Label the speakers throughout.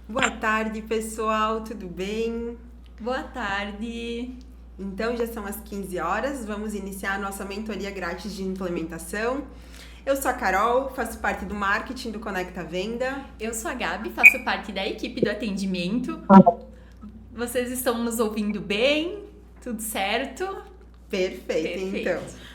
Speaker 1: Boa tarde, pessoal, tudo bem?
Speaker 2: Boa tarde.
Speaker 1: Então já são as 15 horas, vamos iniciar a nossa mentoria grátis de implementação. Eu sou a Carol, faço parte do marketing do Conecta Venda.
Speaker 2: Eu sou a Gabi, faço parte da equipe do atendimento. Vocês estão nos ouvindo bem? Tudo certo?
Speaker 1: Perfeito.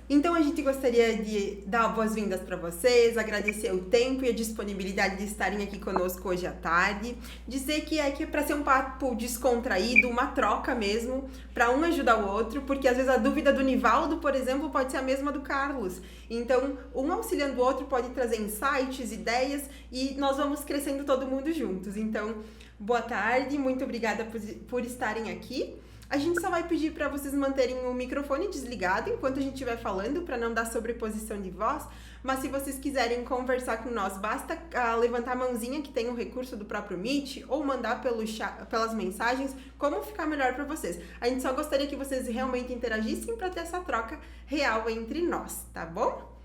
Speaker 1: Então a gente gostaria de dar boas-vindas para vocês, agradecer o tempo e a disponibilidade de estarem aqui conosco hoje à tarde, dizer que é para ser um papo descontraído, uma troca mesmo, para um ajudar o outro, porque às vezes a dúvida do Nivaldo, por exemplo, pode ser a mesma do Carlos. Então, um auxiliando o outro pode trazer insights, ideias e nós vamos crescendo todo mundo juntos. Então, boa tarde, muito obrigada por estarem aqui. A gente só vai pedir para vocês manterem o microfone desligado enquanto a gente estiver falando, para não dar sobreposição de voz. Mas se vocês quiserem conversar com nós, basta levantar a mãozinha que tem o recurso do próprio Meet ou mandar pelas mensagens, como ficar melhor para vocês. A gente só gostaria que vocês realmente interagissem para ter essa troca real entre nós, tá bom?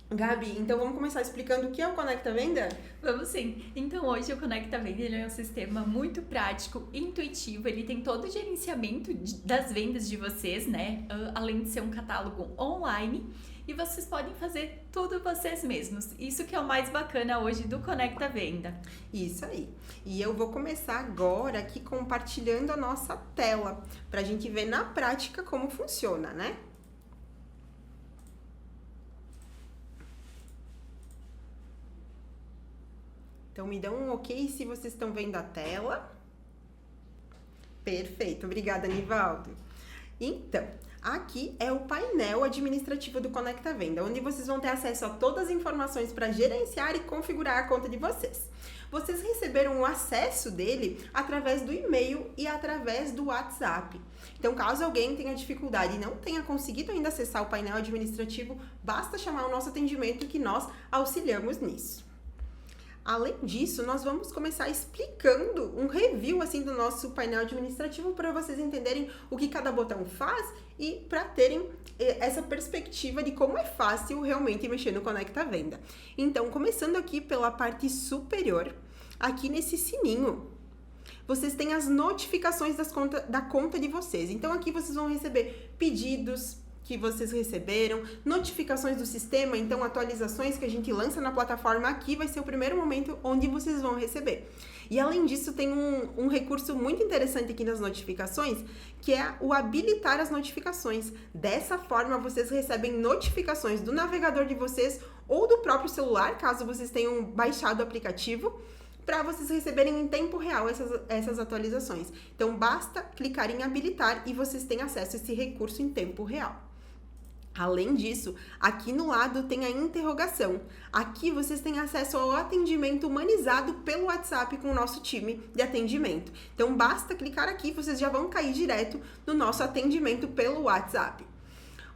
Speaker 1: Gabi, então vamos começar explicando o que é o Conecta Venda?
Speaker 2: Vamos sim. Então hoje o Conecta Venda ele é um sistema muito prático, intuitivo, ele tem todo o gerenciamento das vendas de vocês, né? Além de ser um catálogo online e vocês podem fazer tudo vocês mesmos. Isso que é o mais bacana hoje do Conecta Venda.
Speaker 1: Isso aí. E eu vou começar agora aqui compartilhando a nossa tela, pra gente ver na prática como funciona, né? Então, me dão um ok se vocês estão vendo a tela. Perfeito, obrigada, Nivaldo. Então, aqui é o painel administrativo do Conecta Venda, onde vocês vão ter acesso a todas as informações para gerenciar e configurar a conta de vocês. Vocês receberam o acesso dele através do e-mail e através do WhatsApp. Então, caso alguém tenha dificuldade e não tenha conseguido ainda acessar o painel administrativo, basta chamar o nosso atendimento que nós auxiliamos nisso. Além disso, nós vamos começar explicando um review assim do nosso painel administrativo para vocês entenderem o que cada botão faz e para terem essa perspectiva de como é fácil realmente mexer no Conecta Venda. Então, começando aqui pela parte superior, aqui nesse sininho, vocês têm as notificações da conta de vocês. Então, aqui vocês vão receber pedidos que vocês receberam, notificações do sistema, então atualizações que a gente lança na plataforma, aqui vai ser o primeiro momento onde vocês vão receber. E além disso, tem um recurso muito interessante aqui nas notificações, que é o habilitar as notificações. Dessa forma, vocês recebem notificações do navegador de vocês ou do próprio celular, caso vocês tenham baixado o aplicativo, para vocês receberem em tempo real essas atualizações. Então, basta clicar em habilitar e vocês têm acesso a esse recurso em tempo real. Além disso, aqui no lado tem a interrogação. Aqui vocês têm acesso ao atendimento humanizado pelo WhatsApp com o nosso time de atendimento. Então, basta clicar aqui, vocês já vão cair direto no nosso atendimento pelo WhatsApp.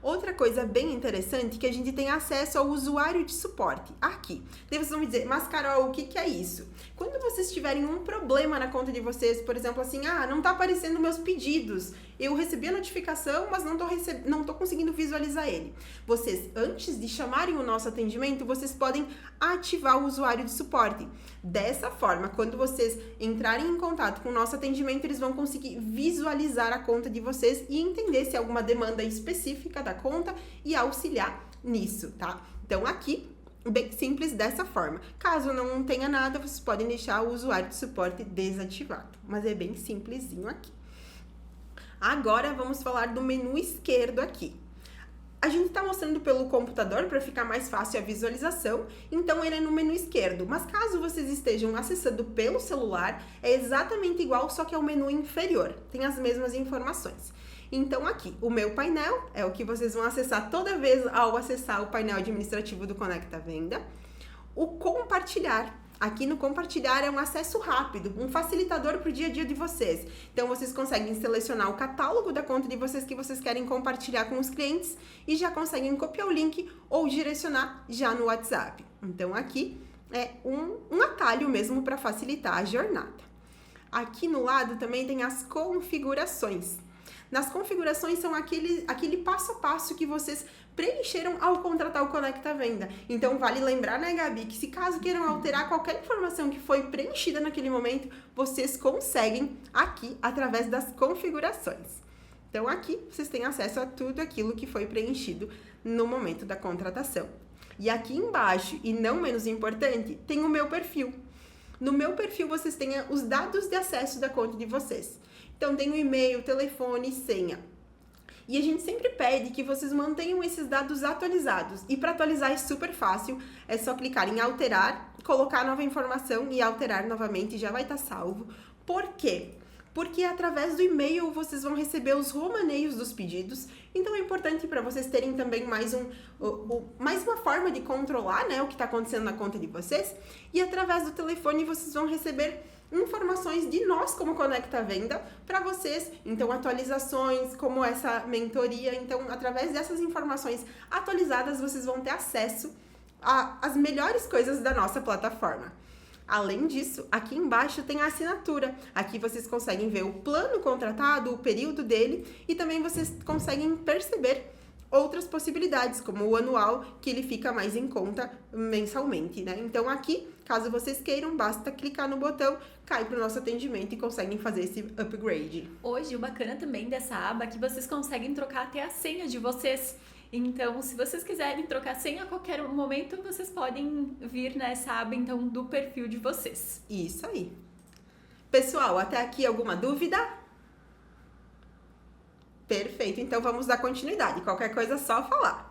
Speaker 1: Outra coisa bem interessante é que a gente tem acesso ao usuário de suporte, aqui. Daí vocês vão me dizer, mas Carol, o que é isso? Quando vocês tiverem um problema na conta de vocês, por exemplo assim, não tá aparecendo meus pedidos, eu recebi a notificação, mas não tô conseguindo visualizar ele. Vocês, antes de chamarem o nosso atendimento, vocês podem ativar o usuário de suporte. Dessa forma, quando vocês entrarem em contato com o nosso atendimento, eles vão conseguir visualizar a conta de vocês e entender se há alguma demanda específica da conta e auxiliar nisso, tá? Então, aqui, bem simples dessa forma. Caso não tenha nada, vocês podem deixar o usuário de suporte desativado, mas é bem simplesinho aqui. Agora, vamos falar do menu esquerdo aqui. A gente está mostrando pelo computador para ficar mais fácil a visualização, então ele é no menu esquerdo. Mas caso vocês estejam acessando pelo celular, é exatamente igual, só que é o menu inferior. Tem as mesmas informações. Então aqui, o meu painel é o que vocês vão acessar toda vez ao acessar o painel administrativo do Conecta Venda. O compartilhar. Aqui no compartilhar é um acesso rápido, um facilitador para o dia a dia de vocês. Então, vocês conseguem selecionar o catálogo da conta de vocês que vocês querem compartilhar com os clientes e já conseguem copiar o link ou direcionar já no WhatsApp. Então, aqui é um atalho mesmo para facilitar a jornada. Aqui no lado também tem as configurações. Nas configurações são aquele passo a passo que vocês preencheram ao contratar o Conecta Venda. Então, vale lembrar, né, Gabi, que se caso queiram alterar qualquer informação que foi preenchida naquele momento, vocês conseguem aqui através das configurações. Então, aqui vocês têm acesso a tudo aquilo que foi preenchido no momento da contratação. E aqui embaixo, e não menos importante, tem o meu perfil. No meu perfil, vocês têm os dados de acesso da conta de vocês. Então, tem o e-mail, telefone e senha. E a gente sempre pede que vocês mantenham esses dados atualizados. E para atualizar é super fácil, é só clicar em alterar, colocar nova informação e alterar novamente, já vai estar salvo. Por quê? Porque através do e-mail vocês vão receber os romaneios dos pedidos. Então é importante para vocês terem também mais uma forma de controlar, né, o que está acontecendo na conta de vocês. E através do telefone vocês vão receber informações de nós como Conecta Venda para vocês. Então atualizações como essa mentoria. Então através dessas informações atualizadas vocês vão ter acesso às melhores coisas da nossa plataforma. Além disso, aqui embaixo tem a assinatura. Aqui vocês conseguem ver o plano contratado, o período dele e também vocês conseguem perceber outras possibilidades, como o anual, que ele fica mais em conta mensalmente, né? Então aqui, caso vocês queiram, basta clicar no botão, cai para o nosso atendimento e conseguem fazer esse upgrade.
Speaker 2: Hoje, o bacana também dessa aba é que vocês conseguem trocar até a senha de vocês. Então, se vocês quiserem trocar senha a qualquer momento, vocês podem vir nessa aba, então, do perfil de vocês.
Speaker 1: Isso aí. Pessoal, até aqui alguma dúvida? Perfeito, então vamos dar continuidade. Qualquer coisa é só falar.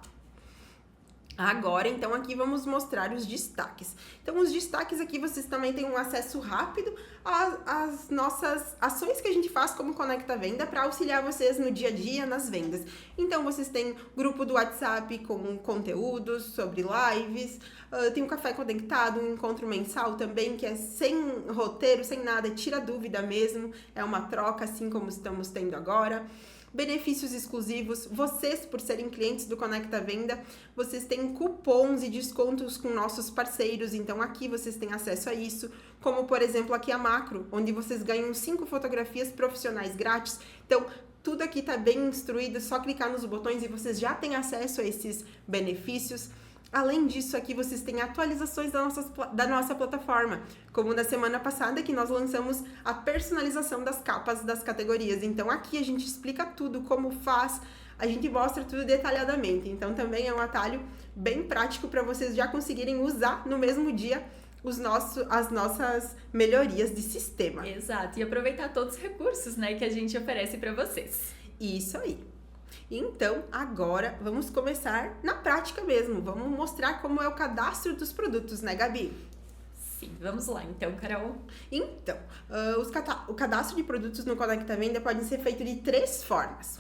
Speaker 1: Agora, então, aqui vamos mostrar os destaques. Então, os destaques aqui, vocês também têm um acesso rápido às nossas ações que a gente faz como Conecta Venda para auxiliar vocês no dia a dia nas vendas. Então, vocês têm grupo do WhatsApp com conteúdos sobre lives, tem um café conectado, um encontro mensal também, que é sem roteiro, sem nada, tira dúvida mesmo, é uma troca assim como estamos tendo agora. Benefícios exclusivos, vocês por serem clientes do Conecta Venda, vocês têm cupons e descontos com nossos parceiros, então aqui vocês têm acesso a isso, como por exemplo aqui a Macro, onde vocês ganham 5 fotografias profissionais grátis, então tudo aqui tá bem instruído, só clicar nos botões e vocês já têm acesso a esses benefícios. Além disso, aqui vocês têm atualizações da nossa plataforma, como na semana passada que nós lançamos a personalização das capas das categorias. Então aqui a gente explica tudo, como faz, a gente mostra tudo detalhadamente. Então também é um atalho bem prático para vocês já conseguirem usar no mesmo dia as nossas melhorias de sistema.
Speaker 2: Exato, e aproveitar todos os recursos, né, que a gente oferece para vocês.
Speaker 1: Isso aí. Então, agora vamos começar na prática mesmo. Vamos mostrar como é o cadastro dos produtos, né, Gabi?
Speaker 2: Sim, vamos lá então, Carol.
Speaker 1: Então, o cadastro de produtos no Conecta Venda pode ser feito de 3 formas.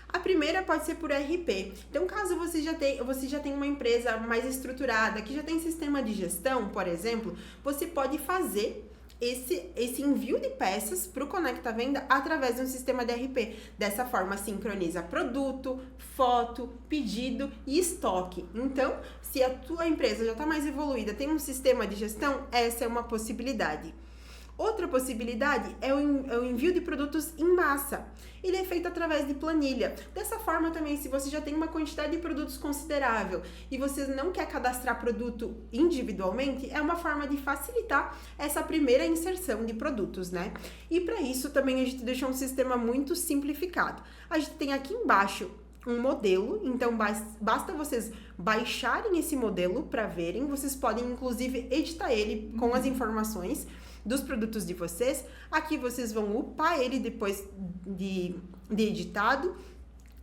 Speaker 1: A primeira pode ser por RP. Então, caso você já tenha uma empresa mais estruturada, que já tem sistema de gestão, por exemplo, você pode fazer esse envio de peças para o Conecta Venda através de um sistema de RP. Dessa forma, sincroniza produto, foto, pedido e estoque. Então, se a tua empresa já está mais evoluída, tem um sistema de gestão, essa é uma possibilidade. Outra possibilidade é o envio de produtos em massa. Ele é feito através de planilha. Dessa forma também, se você já tem uma quantidade de produtos considerável e você não quer cadastrar produto individualmente, é uma forma de facilitar essa primeira inserção de produtos, né? E para isso também a gente deixou um sistema muito simplificado. A gente tem aqui embaixo um modelo, então basta vocês baixarem esse modelo para verem. Vocês podem inclusive editar ele com as informações dos produtos de vocês. Aqui vocês vão upar ele depois de editado.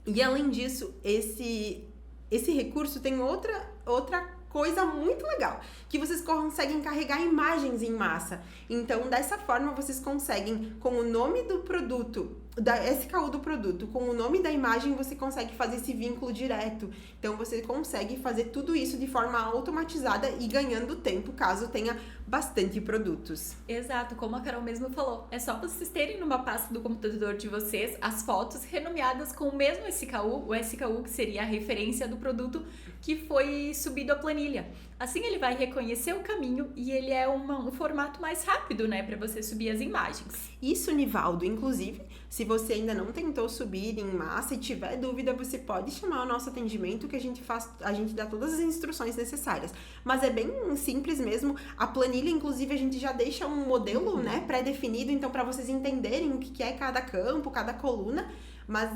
Speaker 1: E além disso, esse recurso tem outra coisa muito legal, que vocês conseguem carregar imagens em massa. Então, dessa forma, vocês conseguem, com o nome do produto, da SKU do produto, com o nome da imagem, você consegue fazer esse vínculo direto. Então, você consegue fazer tudo isso de forma automatizada e ganhando tempo, caso tenha bastante produtos.
Speaker 2: Exato, como a Carol mesmo falou, é só vocês terem numa pasta do computador de vocês as fotos renomeadas com o mesmo SKU, o SKU que seria a referência do produto que foi subido à planilha. Assim ele vai reconhecer o caminho e ele é um formato mais rápido, né, para você subir as imagens.
Speaker 1: Isso, Nivaldo. Inclusive, se você ainda não tentou subir em massa e tiver dúvida, você pode chamar o nosso atendimento que a gente dá todas as instruções necessárias. Mas é bem simples mesmo. A planilha, inclusive, a gente já deixa um modelo, né, pré-definido, então para vocês entenderem o que é cada campo, cada coluna. Mas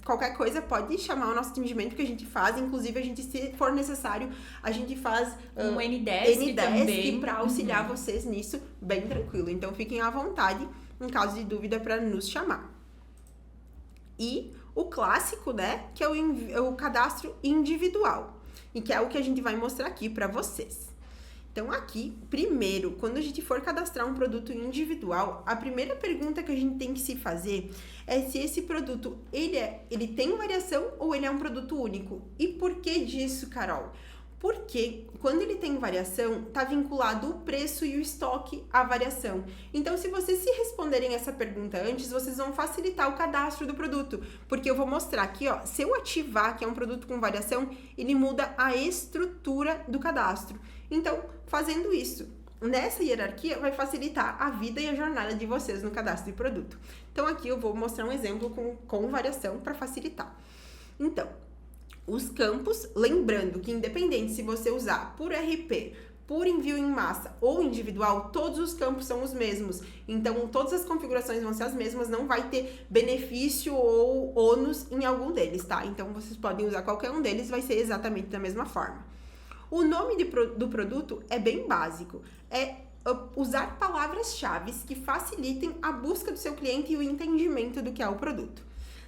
Speaker 1: qualquer coisa pode chamar o nosso atendimento que a gente faz. Inclusive, a gente, se for necessário, a gente faz
Speaker 2: um N10 também
Speaker 1: para auxiliar vocês nisso bem tranquilo. Então, fiquem à vontade em caso de dúvida para nos chamar. E o clássico, né, que é o cadastro individual, e que é o que a gente vai mostrar aqui para vocês. Então, aqui, primeiro, quando a gente for cadastrar um produto individual, a primeira pergunta que a gente tem que se fazer é se esse produto, ele tem variação ou ele é um produto único. E por que disso, Carol? Porque quando ele tem variação, está vinculado o preço e o estoque à variação. Então, se vocês se responderem essa pergunta antes, vocês vão facilitar o cadastro do produto. Porque eu vou mostrar aqui, ó, se eu ativar que é um produto com variação, ele muda a estrutura do cadastro. Então, fazendo isso, nessa hierarquia, vai facilitar a vida e a jornada de vocês no cadastro de produto. Então, aqui eu vou mostrar um exemplo com variação para facilitar. Então, os campos, lembrando que independente se você usar por RP, por envio em massa ou individual, todos os campos são os mesmos. Então, todas as configurações vão ser as mesmas, não vai ter benefício ou ônus em algum deles, tá? Então, vocês podem usar qualquer um deles, vai ser exatamente da mesma forma. O nome do produto é bem básico, é usar palavras-chave que facilitem a busca do seu cliente e o entendimento do que é o produto.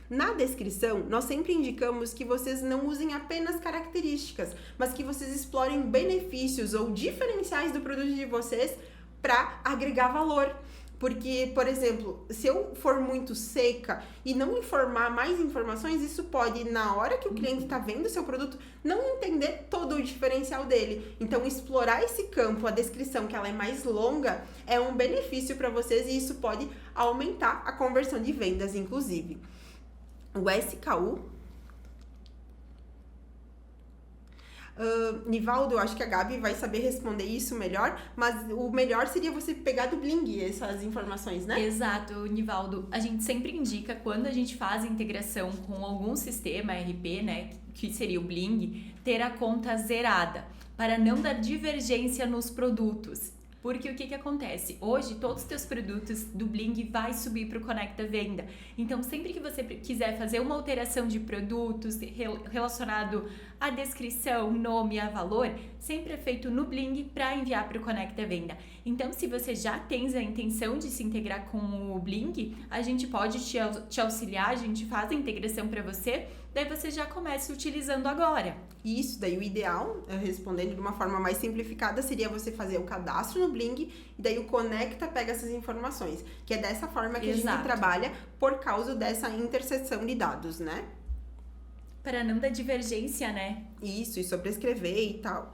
Speaker 1: Na descrição, nós sempre indicamos que vocês não usem apenas características, mas que vocês explorem benefícios ou diferenciais do produto de vocês para agregar valor. Porque, por exemplo, se eu for muito seca e não informar mais informações, isso pode, na hora que o cliente está vendo o seu produto, não entender todo o diferencial dele. Então, explorar esse campo, a descrição, que ela é mais longa, é um benefício para vocês e isso pode aumentar a conversão de vendas, inclusive. O SKU... Nivaldo, eu acho que a Gabi vai saber responder isso melhor, mas o melhor seria você pegar do Bling essas informações, né?
Speaker 2: Exato, Nivaldo. A gente sempre indica quando a gente faz a integração com algum sistema RP, né, que seria o Bling, ter a conta zerada, para não dar divergência nos produtos. Porque o que acontece? Hoje, todos os teus produtos do Bling vai subir para o Conecta Venda. Então, sempre que você quiser fazer uma alteração de produtos relacionado à descrição, nome, a valor, sempre é feito no Bling para enviar para o Conecta Venda. Então, se você já tem a intenção de se integrar com o Bling, a gente pode te auxiliar, a gente faz a integração para você, daí você já começa utilizando agora.
Speaker 1: Isso, daí o ideal, respondendo de uma forma mais simplificada, seria você fazer o cadastro no Bling e daí o Conecta pega essas informações, que é dessa forma que
Speaker 2: Exato.
Speaker 1: A gente trabalha por causa dessa interseção de dados, né?
Speaker 2: Para não dar divergência, né?
Speaker 1: Isso, e sobrescrever e tal.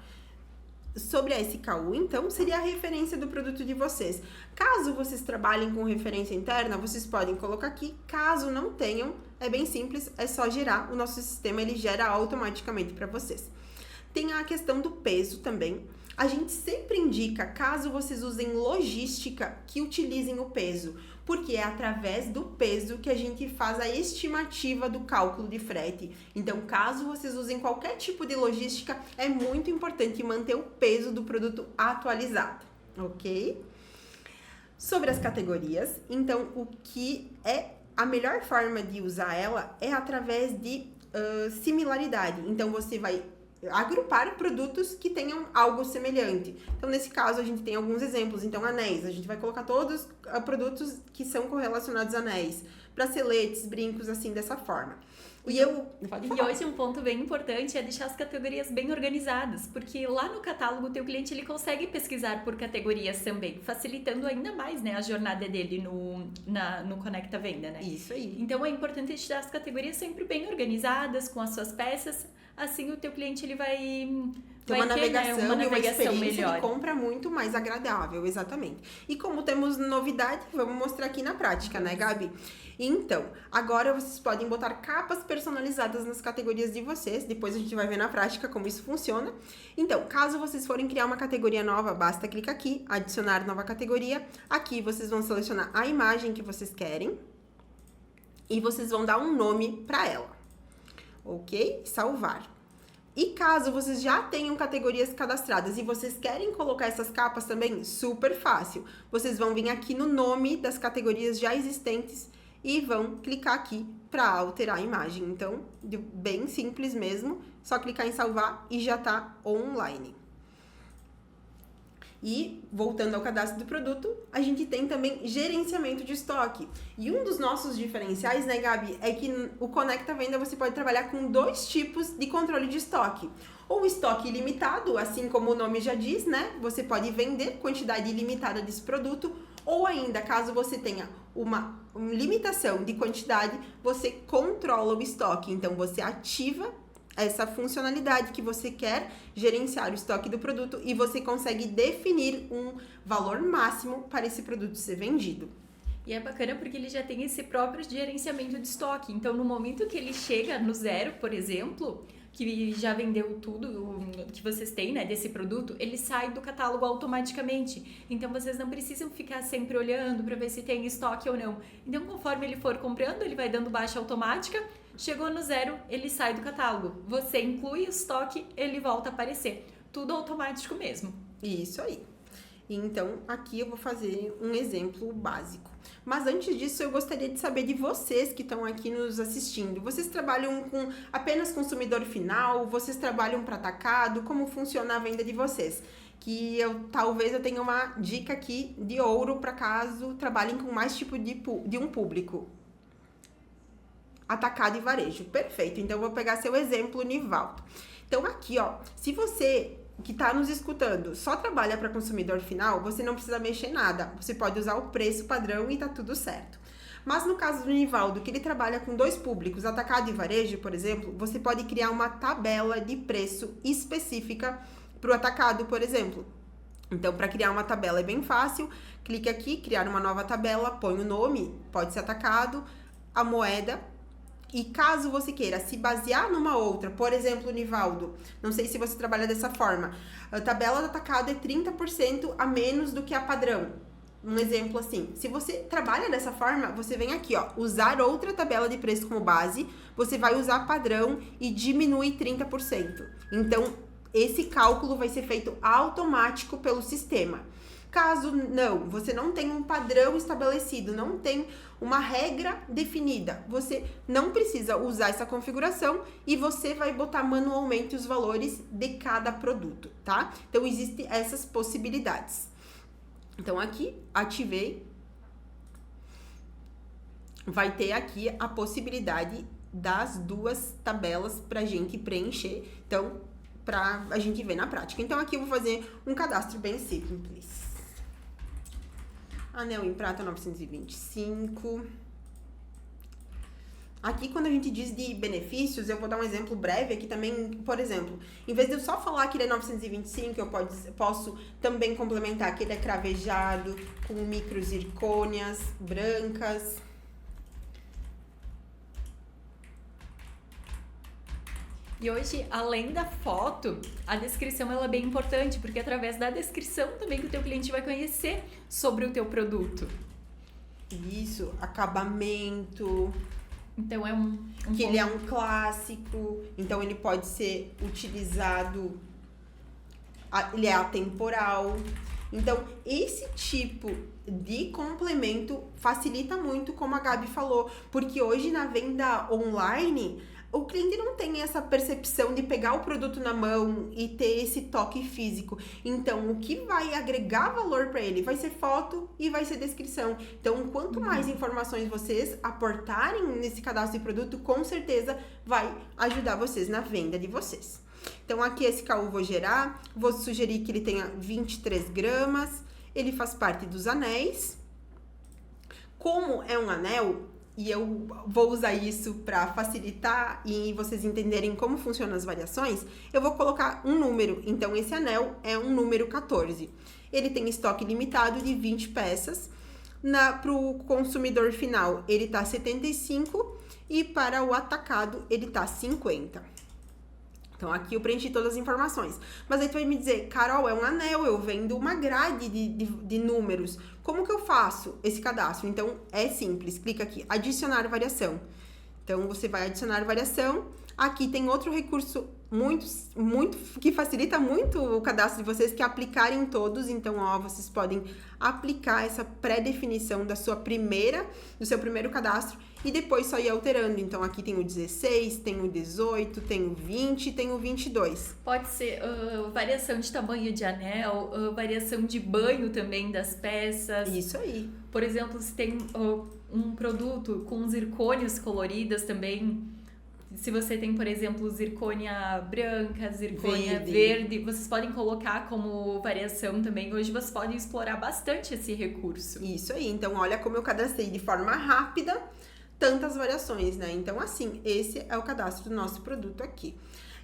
Speaker 1: Sobre a SKU, então, seria a referência do produto de vocês. Caso vocês trabalhem com referência interna, vocês podem colocar aqui. Caso não tenham, é bem simples, é só gerar. O nosso sistema, ele gera automaticamente para vocês. Tem a questão do peso também. A gente sempre indica, caso vocês usem logística, que utilizem o peso, porque é através do peso que a gente faz a estimativa do cálculo de frete. Então, caso vocês usem qualquer tipo de logística, é muito importante manter o peso do produto atualizado, ok? Sobre as categorias, então, o que é a melhor forma de usar ela é através de similaridade. Então, você vai agrupar produtos que tenham algo semelhante. Então, nesse caso, a gente tem alguns exemplos. Então, anéis. A gente vai colocar todos produtos que são correlacionados a anéis. Braceletes, brincos, assim, dessa forma. E
Speaker 2: hoje um ponto bem importante é deixar as categorias bem organizadas, porque lá no catálogo o teu cliente ele consegue pesquisar por categorias também, facilitando ainda mais, né, a jornada dele no Conecta Venda, né?
Speaker 1: Isso aí.
Speaker 2: Então é importante deixar as categorias sempre bem organizadas, com as suas peças, assim o teu cliente ele vai
Speaker 1: Tem uma
Speaker 2: ter,
Speaker 1: navegação,
Speaker 2: né, uma
Speaker 1: e uma experiência
Speaker 2: melhor.
Speaker 1: de compra muito mais agradável, exatamente. E como temos novidade, vamos mostrar aqui na prática, né, Gabi? Então, agora vocês podem botar capas personalizadas nas categorias de vocês. Depois a gente vai ver na prática como isso funciona. Então, caso vocês forem criar uma categoria nova, basta clicar aqui, adicionar nova categoria. Aqui vocês vão selecionar a imagem que vocês querem e vocês vão dar um nome para ela. Ok? Salvar. E caso vocês já tenham categorias cadastradas e vocês querem colocar essas capas também, super fácil. Vocês vão vir aqui no nome das categorias já existentes e vão clicar aqui para alterar a imagem. Então, bem simples mesmo, só clicar em salvar e já tá online. E, voltando ao cadastro do produto, a gente tem também gerenciamento de estoque. E um dos nossos diferenciais, né, Gabi, é que o Conecta Venda você pode trabalhar com 2 tipos de controle de estoque. Ou estoque ilimitado, assim como o nome já diz, né? Você pode vender quantidade ilimitada desse produto. Ou ainda, caso você tenha uma limitação de quantidade, você controla o estoque. Então, você ativa essa funcionalidade que você quer gerenciar o estoque do produto e você consegue definir um valor máximo para esse produto ser vendido.
Speaker 2: E é bacana porque ele já tem esse próprio gerenciamento de estoque. Então, no momento que ele chega no 0, por exemplo, que já vendeu tudo que vocês têm, né, desse produto, ele sai do catálogo automaticamente. Então, vocês não precisam ficar sempre olhando para ver se tem estoque ou não. Então, conforme ele for comprando, ele vai dando baixa automática. Chegou no 0, ele sai do catálogo. Você inclui o estoque, ele volta a aparecer. Tudo automático mesmo.
Speaker 1: Isso aí. Então, aqui eu vou fazer um exemplo básico. Mas antes disso, eu gostaria de saber de vocês que estão aqui nos assistindo. Vocês trabalham com apenas consumidor final? Vocês trabalham para atacado? Como funciona a venda de vocês? Que talvez eu tenha uma dica aqui de ouro para caso trabalhem com mais tipo de um público. Atacado e varejo. Perfeito. Então, eu vou pegar seu exemplo, Nivaldo. Então, aqui, ó, se você que está nos escutando só trabalha para consumidor final, você não precisa mexer em nada. Você pode usar o preço padrão e tá tudo certo. Mas no caso do Nivaldo, que ele trabalha com 2 públicos, atacado e varejo, por exemplo, você pode criar uma tabela de preço específica para o atacado, por exemplo. Então, para criar uma tabela é bem fácil. Clique aqui, criar uma nova tabela, põe o nome, pode ser atacado, a moeda. E caso você queira se basear numa outra, por exemplo, Nivaldo, não sei se você trabalha dessa forma, a tabela do atacado é 30% a menos do que a padrão. Um exemplo assim, se você trabalha dessa forma, você vem aqui, ó, usar outra tabela de preço como base, você vai usar padrão e diminui 30%. Então, esse cálculo vai ser feito automático pelo sistema. Caso não, você não tem um padrão estabelecido, não tem uma regra definida, você não precisa usar essa configuração e você vai botar manualmente os valores de cada produto, tá? Então, existem essas possibilidades. Então, aqui, ativei. Vai ter aqui a possibilidade das 2 tabelas pra gente preencher. Então, pra a gente ver na prática. Então, aqui eu vou fazer um cadastro bem simples. Anel em prata 925. Aqui, quando a gente diz de benefícios, eu vou dar um exemplo breve aqui também. Por exemplo, em vez de eu só falar que ele é 925, eu posso também complementar que ele é cravejado, com micro zircônias brancas.
Speaker 2: E hoje, além da foto, a descrição ela é bem importante, porque é através da descrição também que o teu cliente vai conhecer sobre o teu produto.
Speaker 1: Isso, acabamento.
Speaker 2: Então, é
Speaker 1: que ele é um clássico, então ele pode ser utilizado, ele é atemporal. Então, esse tipo de complemento facilita muito, como a Gabi falou, porque hoje na venda online, o cliente não tem essa percepção de pegar o produto na mão e ter esse toque físico. Então, o que vai agregar valor para ele vai ser foto e vai ser descrição. Então, quanto mais informações vocês aportarem nesse cadastro de produto, com certeza vai ajudar vocês na venda de vocês. Então, aqui esse KU vou gerar, vou sugerir que ele tenha 23 gramas, ele faz parte dos anéis. Como é um anel, e eu vou usar isso para facilitar e vocês entenderem como funcionam as variações, eu vou colocar um número. Então, esse anel é um número 14. Ele tem estoque limitado de 20 peças. Para o consumidor final, ele tá 75 e para o atacado, ele tá 50. Então, aqui eu preenchi todas as informações. Mas aí tu vai me dizer, Carol, é um anel, eu vendo uma grade de números. Como que eu faço esse cadastro? Então, é simples. Clica aqui, adicionar variação. Então, você vai adicionar variação. Aqui tem outro recurso que facilita muito o cadastro de vocês, que é aplicar em todos. Então, ó, vocês podem aplicar essa pré-definição do seu primeiro cadastro e depois só ir alterando. Então, aqui tem o 16, tem o 18, tem o 20, tem o 22.
Speaker 2: Pode ser variação de tamanho de anel, variação de banho também das peças.
Speaker 1: Isso aí.
Speaker 2: Por exemplo, se tem um produto com zircônias coloridas também. Se você tem, por exemplo, zircônia branca, zircônia verde, vocês podem colocar como variação também. Hoje vocês podem explorar bastante esse recurso.
Speaker 1: Isso aí. Então, olha como eu cadastrei de forma rápida tantas variações, né? Então, assim, esse é o cadastro do nosso produto aqui.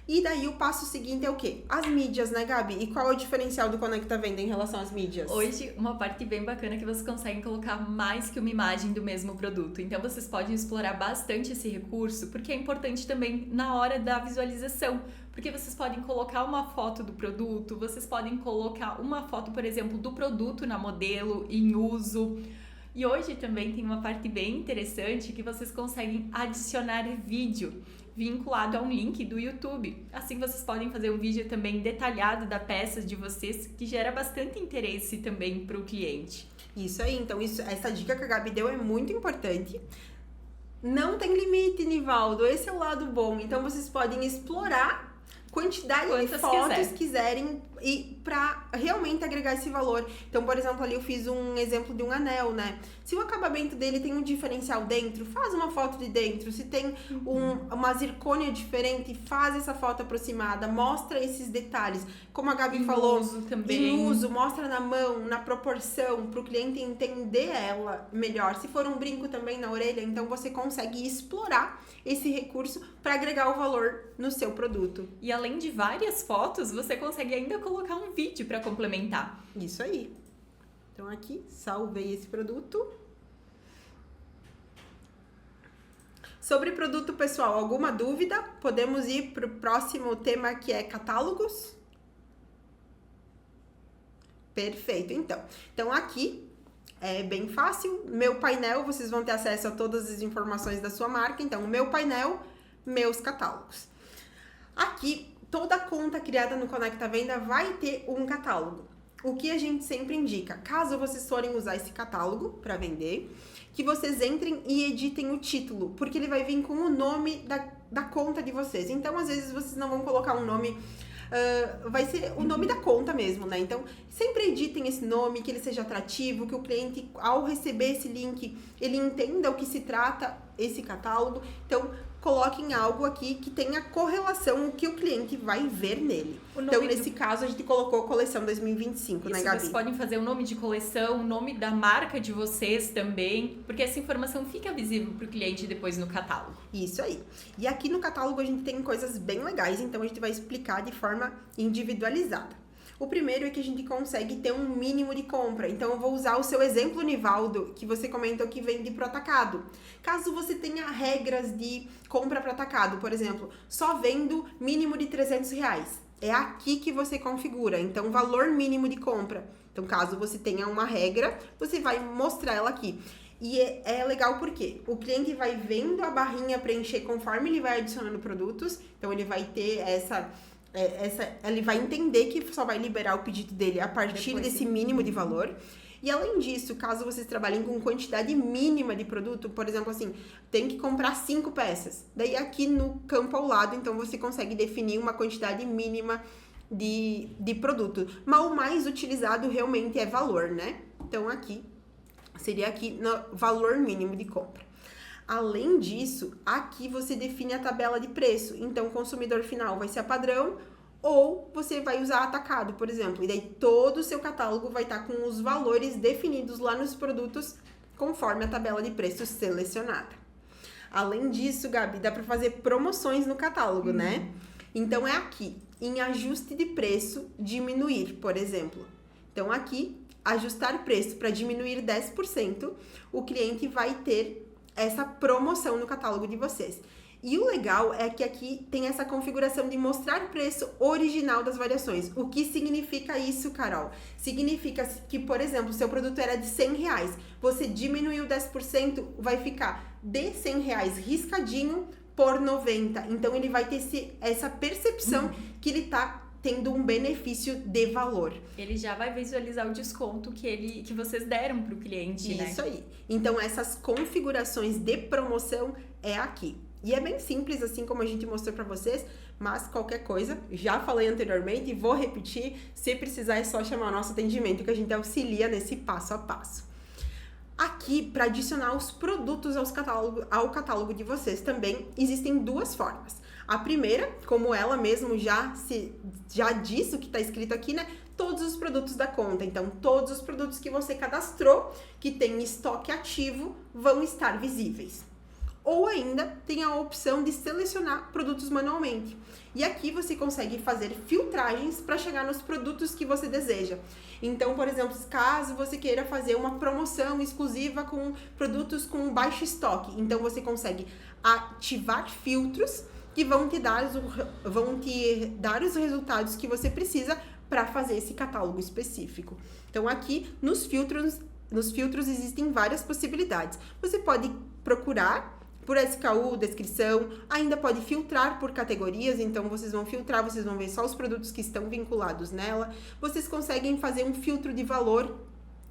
Speaker 1: E daí, o passo seguinte é o quê? As mídias, né, Gabi? E qual é o diferencial do Conecta Venda em relação às mídias?
Speaker 2: Hoje, uma parte bem bacana é que vocês conseguem colocar mais que uma imagem do mesmo produto. Então, vocês podem explorar bastante esse recurso, porque é importante também na hora da visualização. Porque vocês podem colocar uma foto do produto, vocês podem colocar uma foto, por exemplo, do produto na modelo, em uso. E hoje também tem uma parte bem interessante que vocês conseguem adicionar vídeo vinculado a um link do YouTube. Assim vocês podem fazer um vídeo também detalhado da peça de vocês, que gera bastante interesse também para o cliente.
Speaker 1: Isso aí, então essa dica que a Gabi deu é muito importante. Não tem limite, Nivaldo, esse é o lado bom. Então vocês podem explorar quantidade de fotos quiserem e para realmente agregar esse valor. Então, por exemplo, ali eu fiz um exemplo de um anel, né? Se o acabamento dele tem um diferencial dentro, faz uma foto de dentro. Se tem uma zircônia diferente, faz essa foto aproximada, mostra esses detalhes. Como a Gabi falou,
Speaker 2: uso também.
Speaker 1: Em uso, mostra na mão, na proporção, para o cliente entender ela melhor. Se for um brinco também na orelha, então você consegue explorar esse recurso para agregar o valor no seu produto.
Speaker 2: E além de várias fotos, você consegue ainda colocar um vídeo para complementar.
Speaker 1: Isso aí. Então aqui, salvei esse produto. Sobre produto, pessoal, alguma dúvida? Podemos ir para o próximo tema, que é catálogos? Perfeito, então. Então aqui é bem fácil. Meu painel, vocês vão ter acesso a todas as informações da sua marca. Então, meu painel, meus catálogos. Aqui, toda conta criada no Conecta Venda vai ter um catálogo. O que a gente sempre indica, caso vocês forem usar esse catálogo para vender, que vocês entrem e editem o título, porque ele vai vir com o nome da conta de vocês. Então, às vezes, vocês não vão colocar um nome... vai ser o nome da conta mesmo, né? Então, sempre editem esse nome, que ele seja atrativo, que o cliente, ao receber esse link, ele entenda o que se trata esse catálogo. Então, coloquem algo aqui que tenha correlação o que o cliente vai ver nele. Então, nesse caso, a gente colocou coleção 2025, né, Gabi?
Speaker 2: Vocês podem fazer o nome de coleção, o nome da marca de vocês também, porque essa informação fica visível para o cliente depois no catálogo.
Speaker 1: Isso aí. E aqui no catálogo a gente tem coisas bem legais, então a gente vai explicar de forma individualizada. O primeiro é que a gente consegue ter um mínimo de compra. Então, eu vou usar o seu exemplo, Nivaldo, que você comentou que vende pro atacado. Caso você tenha regras de compra para atacado, por exemplo, só vendo mínimo de R$300. É aqui que você configura. Então, valor mínimo de compra. Então, caso você tenha uma regra, você vai mostrar ela aqui. E é legal porque o cliente vai vendo a barrinha preencher conforme ele vai adicionando produtos. Então, ele vai ter ele vai entender que só vai liberar o pedido dele a partir desse mínimo de valor. E além disso, caso vocês trabalhem com quantidade mínima de produto, por exemplo, assim, tem que comprar 5 peças. Daí aqui no campo ao lado, então você consegue definir uma quantidade mínima de produto. Mas o mais utilizado realmente é valor, né? Então aqui, seria aqui no valor mínimo de compra. Além disso, aqui você define a tabela de preço. Então, o consumidor final vai ser a padrão ou você vai usar atacado, por exemplo. E daí, todo o seu catálogo vai estar com os valores definidos lá nos produtos conforme a tabela de preço selecionada. Além disso, Gabi, dá para fazer promoções no catálogo, né? Então, é aqui, em ajuste de preço, diminuir, por exemplo. Então, aqui, ajustar preço para diminuir 10%, o cliente vai ter essa promoção no catálogo de vocês. E o legal é que aqui tem essa configuração de mostrar preço original das variações. O que significa isso, Carol? Significa que, por exemplo, seu produto era de R$100, você diminuiu 10%, vai ficar de R$100 riscadinho por 90. Então, ele vai ter essa percepção que ele tá tendo um benefício de valor.
Speaker 2: Ele já vai visualizar o desconto que vocês deram para o cliente, né?
Speaker 1: Isso aí. Então, essas configurações de promoção é aqui. E é bem simples, assim como a gente mostrou para vocês, mas qualquer coisa, já falei anteriormente e vou repetir, se precisar é só chamar o nosso atendimento que a gente auxilia nesse passo a passo. Aqui, para adicionar os produtos ao catálogo de vocês também, existem duas formas. A primeira, como ela mesmo já disse o que está escrito aqui, né? Todos os produtos da conta. Então, todos os produtos que você cadastrou, que tem estoque ativo, vão estar visíveis. Ou ainda tem a opção de selecionar produtos manualmente. E aqui você consegue fazer filtragens para chegar nos produtos que você deseja. Então, por exemplo, caso você queira fazer uma promoção exclusiva com produtos com baixo estoque, então você consegue ativar filtros que vão te dar os resultados que você precisa para fazer esse catálogo específico. Então, aqui nos filtros existem várias possibilidades. Você pode procurar por SKU, descrição, ainda pode filtrar por categorias, então vocês vão filtrar, vocês vão ver só os produtos que estão vinculados nela. Vocês conseguem fazer um filtro de valor,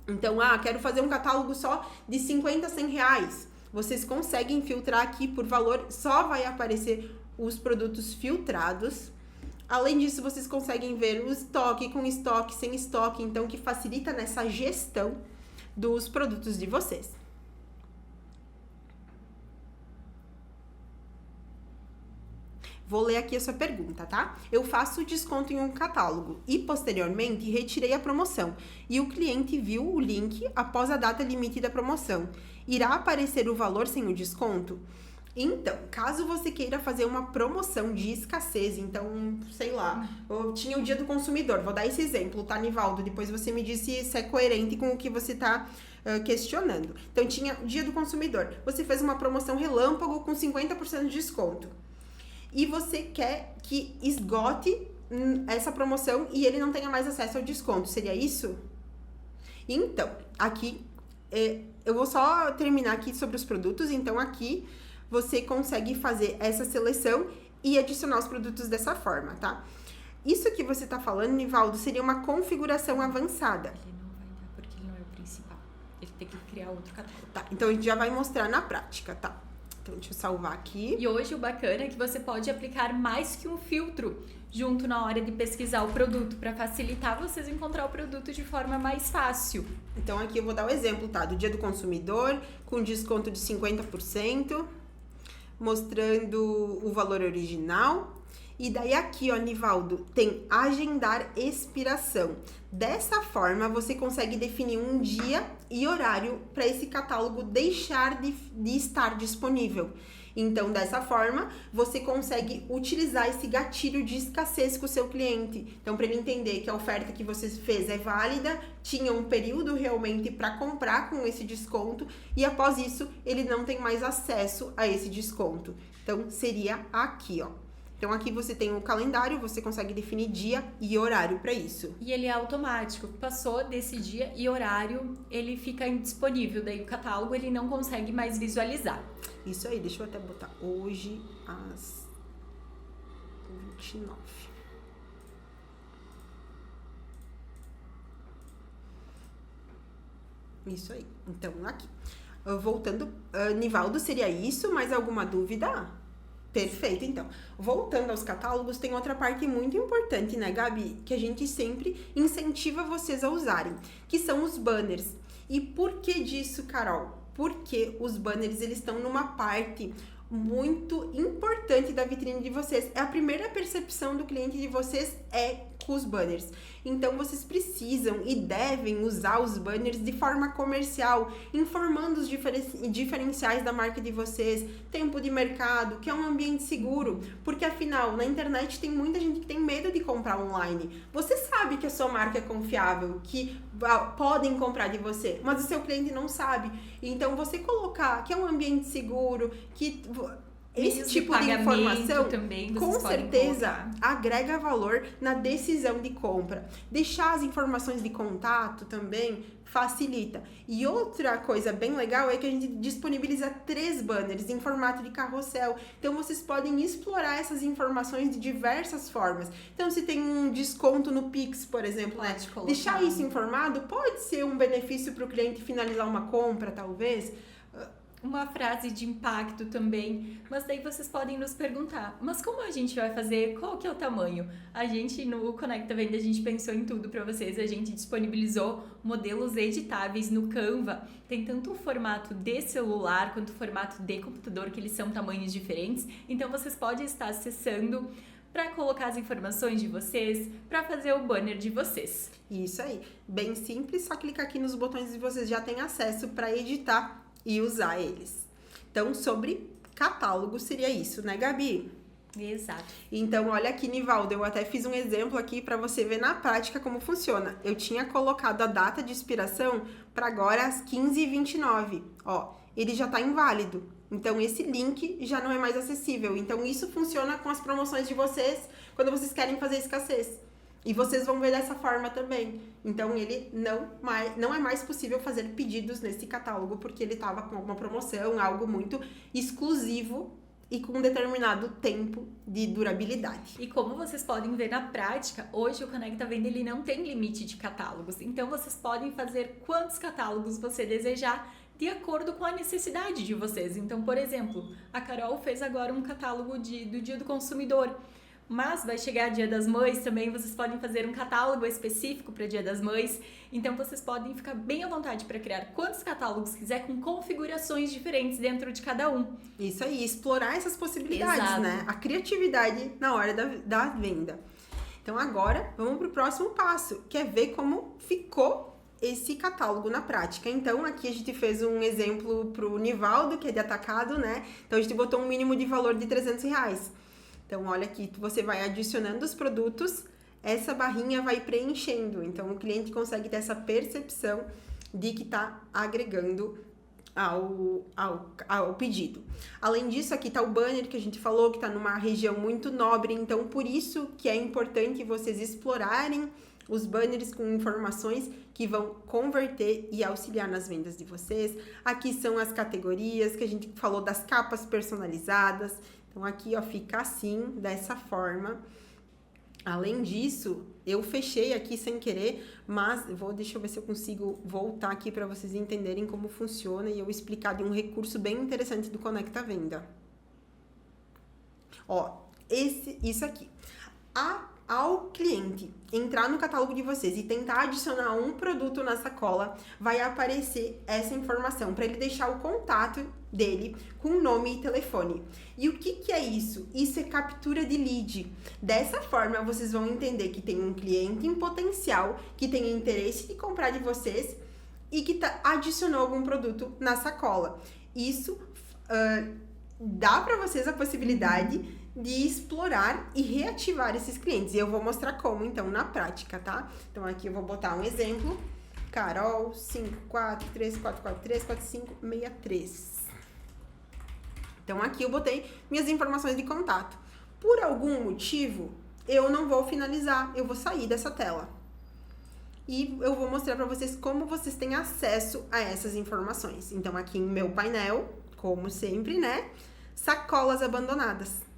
Speaker 1: então, quero fazer um catálogo só de 50 a 100 reais. Vocês conseguem filtrar aqui por valor, só vai aparecer os produtos filtrados. Além disso, vocês conseguem ver o estoque, com estoque, sem estoque, então que facilita nessa gestão dos produtos de vocês. Vou ler aqui a sua pergunta, tá? Eu faço desconto em um catálogo e, posteriormente, retirei a promoção e o cliente viu o link após a data limite da promoção. Irá aparecer o valor sem o desconto? Então, caso você queira fazer uma promoção de escassez, então, sei lá, eu tinha o Dia do Consumidor, vou dar esse exemplo, tá, Nivaldo? Depois você me diz se é coerente com o que você tá questionando. Então, tinha o Dia do Consumidor, você fez uma promoção relâmpago com 50% de desconto. E você quer que esgote essa promoção e ele não tenha mais acesso ao desconto. Seria isso? Então, aqui, eu vou só terminar aqui sobre os produtos. Então, aqui, você consegue fazer essa seleção e adicionar os produtos dessa forma, tá? Isso que você tá falando, Nivaldo, seria uma configuração avançada.
Speaker 2: Ele não vai dar porque ele não é o principal. Ele tem que criar outro catálogo.
Speaker 1: Tá, então a gente já vai mostrar na prática, tá? Então, deixa eu salvar aqui.
Speaker 2: E hoje o bacana é que você pode aplicar mais que um filtro junto na hora de pesquisar o produto, para facilitar vocês encontrar o produto de forma mais fácil.
Speaker 1: Então, aqui eu vou dar o exemplo, tá? Do Dia do Consumidor, com desconto de 50%, mostrando o valor original. E daí aqui, ó, Nivaldo, tem agendar expiração. Dessa forma, você consegue definir um dia e horário para esse catálogo deixar de estar disponível. Então, dessa forma, você consegue utilizar esse gatilho de escassez com o seu cliente. Então, para ele entender que a oferta que você fez é válida, tinha um período realmente para comprar com esse desconto e após isso, ele não tem mais acesso a esse desconto. Então, seria aqui, ó. Então, aqui você tem um calendário, você consegue definir dia e horário para isso.
Speaker 2: E ele é automático. Passou desse dia e horário, ele fica indisponível. Daí o catálogo ele não consegue mais visualizar.
Speaker 1: Isso aí, deixa eu até botar hoje às 29. Isso aí. Então, aqui. Voltando, Nivaldo, seria isso? Mais alguma dúvida? Perfeito, então. Voltando aos catálogos, tem outra parte muito importante, né, Gabi? Que a gente sempre incentiva vocês a usarem, que são os banners. E por que disso, Carol? Porque os banners, eles estão numa parte muito importante da vitrine de vocês. A primeira percepção do cliente de vocês é com os banners. Então, vocês precisam e devem usar os banners de forma comercial, informando os diferenciais da marca de vocês, tempo de mercado, que é um ambiente seguro, porque afinal, na internet tem muita gente que tem medo de comprar online. Você sabe que a sua marca é confiável, que podem comprar de você, mas o seu cliente não sabe. Então, você colocar que é um ambiente seguro, que esse tipo de informação
Speaker 2: também,
Speaker 1: com certeza agrega valor na decisão de compra. Deixar as informações de contato também facilita. E outra coisa bem legal é que a gente disponibiliza 3 banners em formato de carrossel. Então vocês podem explorar essas informações de diversas formas. Então se tem um desconto no Pix, por exemplo, né? Deixar isso informado pode ser um benefício para o cliente finalizar uma compra, talvez.
Speaker 2: Uma frase de impacto também, mas daí vocês podem nos perguntar, mas como a gente vai fazer? Qual que é o tamanho? A gente no Conecta Venda, a gente pensou em tudo para vocês, a gente disponibilizou modelos editáveis no Canva, tem tanto o formato de celular quanto o formato de computador, que eles são tamanhos diferentes, então vocês podem estar acessando para colocar as informações de vocês, para fazer o banner de vocês.
Speaker 1: Isso aí, bem simples, só clicar aqui nos botões e vocês já têm acesso para editar e usar eles. Então, sobre catálogo seria isso, né, Gabi?
Speaker 2: Exato.
Speaker 1: Então, olha aqui, Nivaldo, eu até fiz um exemplo aqui para você ver na prática como funciona. Eu tinha colocado a data de expiração para agora às 15h29. Ó, ele já tá inválido. Então, esse link já não é mais acessível. Então, isso funciona com as promoções de vocês quando vocês querem fazer escassez. E vocês vão ver dessa forma também. Então, ele não é mais possível fazer pedidos nesse catálogo, porque ele estava com alguma promoção, algo muito exclusivo e com um determinado tempo de durabilidade.
Speaker 2: E como vocês podem ver na prática, hoje o Conecta Venda ele não tem limite de catálogos. Então, vocês podem fazer quantos catálogos você desejar de acordo com a necessidade de vocês. Então, por exemplo, a Carol fez agora um catálogo do Dia do Consumidor. Mas vai chegar Dia das Mães também, vocês podem fazer um catálogo específico para Dia das Mães. Então, vocês podem ficar bem à vontade para criar quantos catálogos quiser com configurações diferentes dentro de cada um.
Speaker 1: Isso aí, explorar essas possibilidades, Exato. Né? A criatividade na hora da venda. Então, agora, vamos para o próximo passo, que é ver como ficou esse catálogo na prática. Então, aqui a gente fez um exemplo para o Nivaldo, que é de atacado, né? Então, a gente botou um mínimo de valor de R$300. Então, olha aqui, você vai adicionando os produtos, essa barrinha vai preenchendo. Então, o cliente consegue ter essa percepção de que está agregando ao pedido. Além disso, aqui está o banner que a gente falou, que está numa região muito nobre. Então, por isso que é importante vocês explorarem os banners com informações que vão converter e auxiliar nas vendas de vocês. Aqui são as categorias que a gente falou das capas personalizadas. Então, aqui, ó, fica assim, dessa forma. Além disso, eu fechei aqui sem querer, mas deixa eu ver se eu consigo voltar aqui para vocês entenderem como funciona e eu explicar de um recurso bem interessante do Conecta Venda. Ó, isso aqui. Ao cliente entrar no catálogo de vocês e tentar adicionar um produto na sacola, vai aparecer essa informação para ele deixar o contato dele com nome e telefone. E o que é isso? Isso é captura de lead. Dessa forma, vocês vão entender que tem um cliente em potencial que tem interesse de comprar de vocês e que adicionou algum produto na sacola. Isso dá para vocês a possibilidade de explorar e reativar esses clientes. E eu vou mostrar como, então, na prática, tá? Então, aqui eu vou botar um exemplo. Carol, 5434434563. Então, aqui eu botei minhas informações de contato. Por algum motivo, eu não vou finalizar, eu vou sair dessa tela. E eu vou mostrar para vocês como vocês têm acesso a essas informações. Então, aqui em meu painel, como sempre, né? Sacolas abandonadas.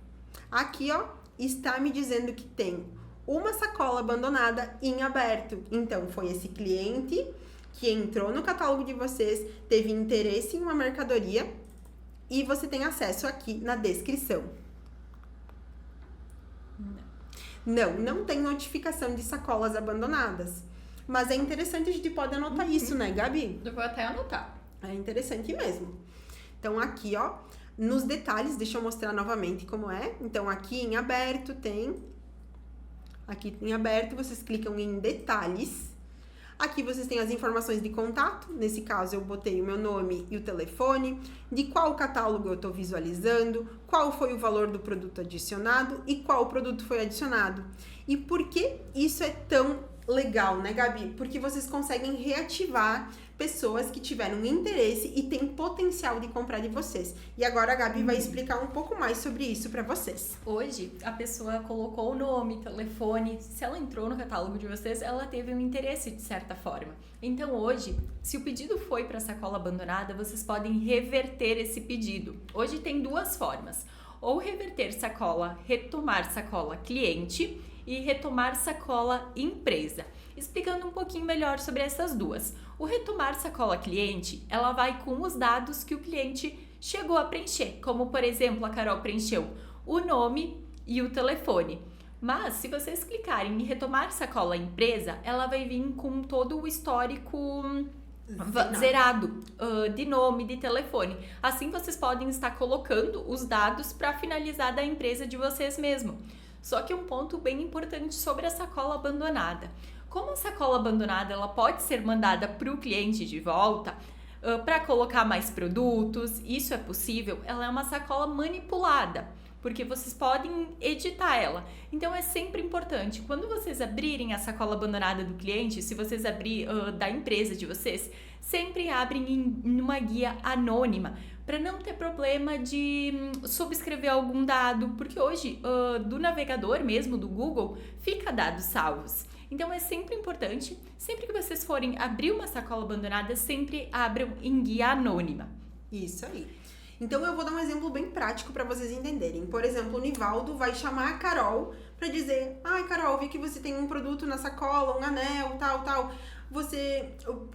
Speaker 1: Aqui, ó, está me dizendo que tem uma sacola abandonada em aberto. Então, foi esse cliente que entrou no catálogo de vocês, teve interesse em uma mercadoria e você tem acesso aqui na descrição. Não tem notificação de sacolas abandonadas. Mas é interessante, a gente pode anotar isso, né, Gabi?
Speaker 2: Eu vou até anotar.
Speaker 1: É interessante mesmo. Então, aqui, ó, nos detalhes, deixa eu mostrar novamente como é. Então, aqui em aberto tem Aqui em aberto, vocês clicam em detalhes. Aqui vocês têm as informações de contato, nesse caso eu botei o meu nome e o telefone, de qual catálogo eu estou visualizando, qual foi o valor do produto adicionado e qual produto foi adicionado. E por que isso é tão legal, né, Gabi? Porque vocês conseguem reativar pessoas que tiveram interesse e têm potencial de comprar de vocês. E agora a Gabi vai explicar um pouco mais sobre isso para vocês.
Speaker 2: Hoje, a pessoa colocou o nome, telefone, se ela entrou no catálogo de vocês, ela teve um interesse de certa forma. Então hoje, se o pedido foi para sacola abandonada, vocês podem reverter esse pedido. Hoje tem duas formas: ou reverter sacola, retomar sacola cliente e retomar sacola empresa. Explicando um pouquinho melhor sobre essas duas. O retomar sacola cliente, ela vai com os dados que o cliente chegou a preencher, como por exemplo a Carol preencheu o nome e o telefone. Mas se vocês clicarem em retomar sacola empresa, ela vai vir com todo o histórico zerado de nome, de telefone. Assim vocês podem estar colocando os dados para finalizar da empresa de vocês mesmo. Só que um ponto bem importante sobre a sacola abandonada. Como a sacola abandonada ela pode ser mandada para o cliente de volta, para colocar mais produtos, isso é possível, ela é uma sacola manipulada, porque vocês podem editar ela. Então é sempre importante, quando vocês abrirem a sacola abandonada do cliente, se vocês abrir da empresa de vocês, sempre abrem em uma guia anônima, para não ter problema de subscrever algum dado, porque hoje do navegador mesmo, do Google, fica dados salvos. Então é sempre importante, sempre que vocês forem abrir uma sacola abandonada, sempre abram em guia anônima.
Speaker 1: Isso aí. Então eu vou dar um exemplo bem prático para vocês entenderem. Por exemplo, o Nivaldo vai chamar a Carol para dizer: "Ai, Carol, vi que você tem um produto na sacola, um anel, tal.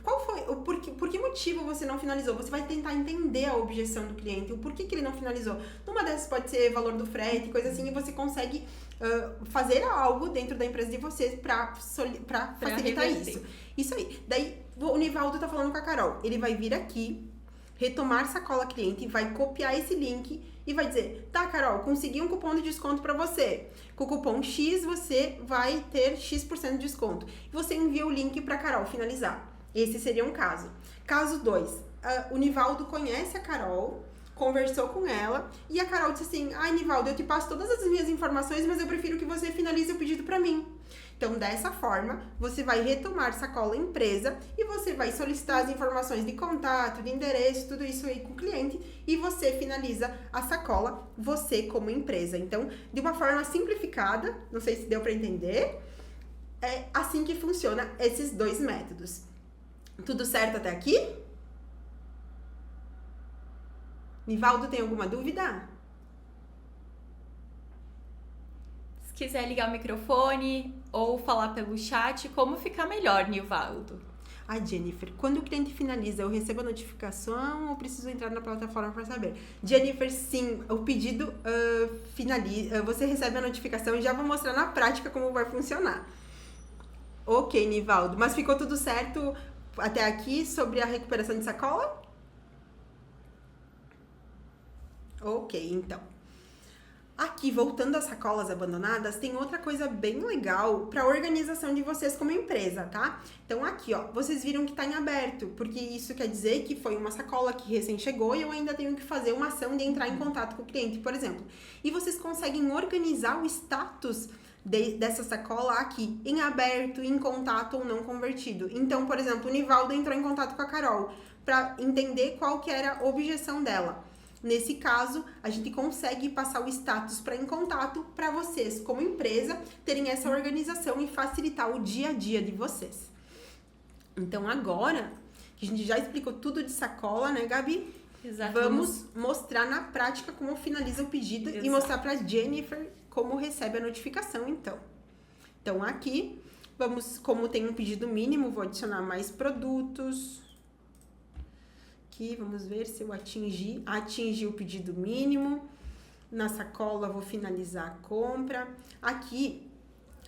Speaker 1: Qual foi, por que motivo você não finalizou?" Você vai tentar entender a objeção do cliente, o porquê que ele não finalizou. Numa dessas pode ser valor do frete, coisa assim, e você consegue fazer algo dentro da empresa de vocês para facilitar
Speaker 2: reverter.
Speaker 1: Isso aí. Daí o Nivaldo tá falando com a Carol. Ele vai vir aqui, retomar sacola cliente, vai copiar esse link e vai dizer: "Tá, Carol, consegui um cupom de desconto para você. Com o cupom X você vai ter X% de desconto." Você envia o link para Carol finalizar. Esse seria um caso. Caso 2, o Nivaldo conhece a Carol, conversou com ela e a Carol disse assim: "Ai, Nivaldo, eu te passo todas as minhas informações, mas eu prefiro que você finalize o pedido para mim." Então, dessa forma, você vai retomar sacola empresa e você vai solicitar as informações de contato, de endereço, tudo isso aí com o cliente e você finaliza a sacola, você como empresa. Então, de uma forma simplificada, não sei se deu para entender, é assim que funciona esses dois métodos. Tudo certo até aqui? Nivaldo, tem alguma dúvida?
Speaker 2: Se quiser ligar o microfone ou falar pelo chat, como ficar melhor, Nivaldo?
Speaker 1: A Jennifer, quando o cliente finaliza, eu recebo a notificação ou preciso entrar na plataforma para saber? Jennifer, sim, o pedido finaliza, você recebe a notificação e já vou mostrar na prática como vai funcionar. Ok, Nivaldo, mas ficou tudo certo até aqui sobre a recuperação de sacola? Ok, então. Aqui, voltando às sacolas abandonadas, tem outra coisa bem legal para a organização de vocês como empresa, tá? Então aqui, ó, vocês viram que tá em aberto, porque isso quer dizer que foi uma sacola que recém chegou e eu ainda tenho que fazer uma ação de entrar em contato com o cliente, por exemplo. E vocês conseguem organizar o status dessa sacola aqui, em aberto, em contato ou não convertido. Então, por exemplo, o Nivaldo entrou em contato com a Carol para entender qual que era a objeção dela. Nesse caso, a gente consegue passar o status para em contato para vocês, como empresa, terem essa organização e facilitar o dia a dia de vocês. Então, agora que a gente já explicou tudo de sacola, né, Gabi?
Speaker 2: Exato.
Speaker 1: Vamos mostrar na prática como finaliza o pedido. Exato. E mostrar para Jennifer como recebe a notificação, então. Então, aqui, como tem um pedido mínimo, vou adicionar mais produtos. Aqui, vamos ver se eu atingi o pedido mínimo. Na sacola, vou finalizar a compra. Aqui,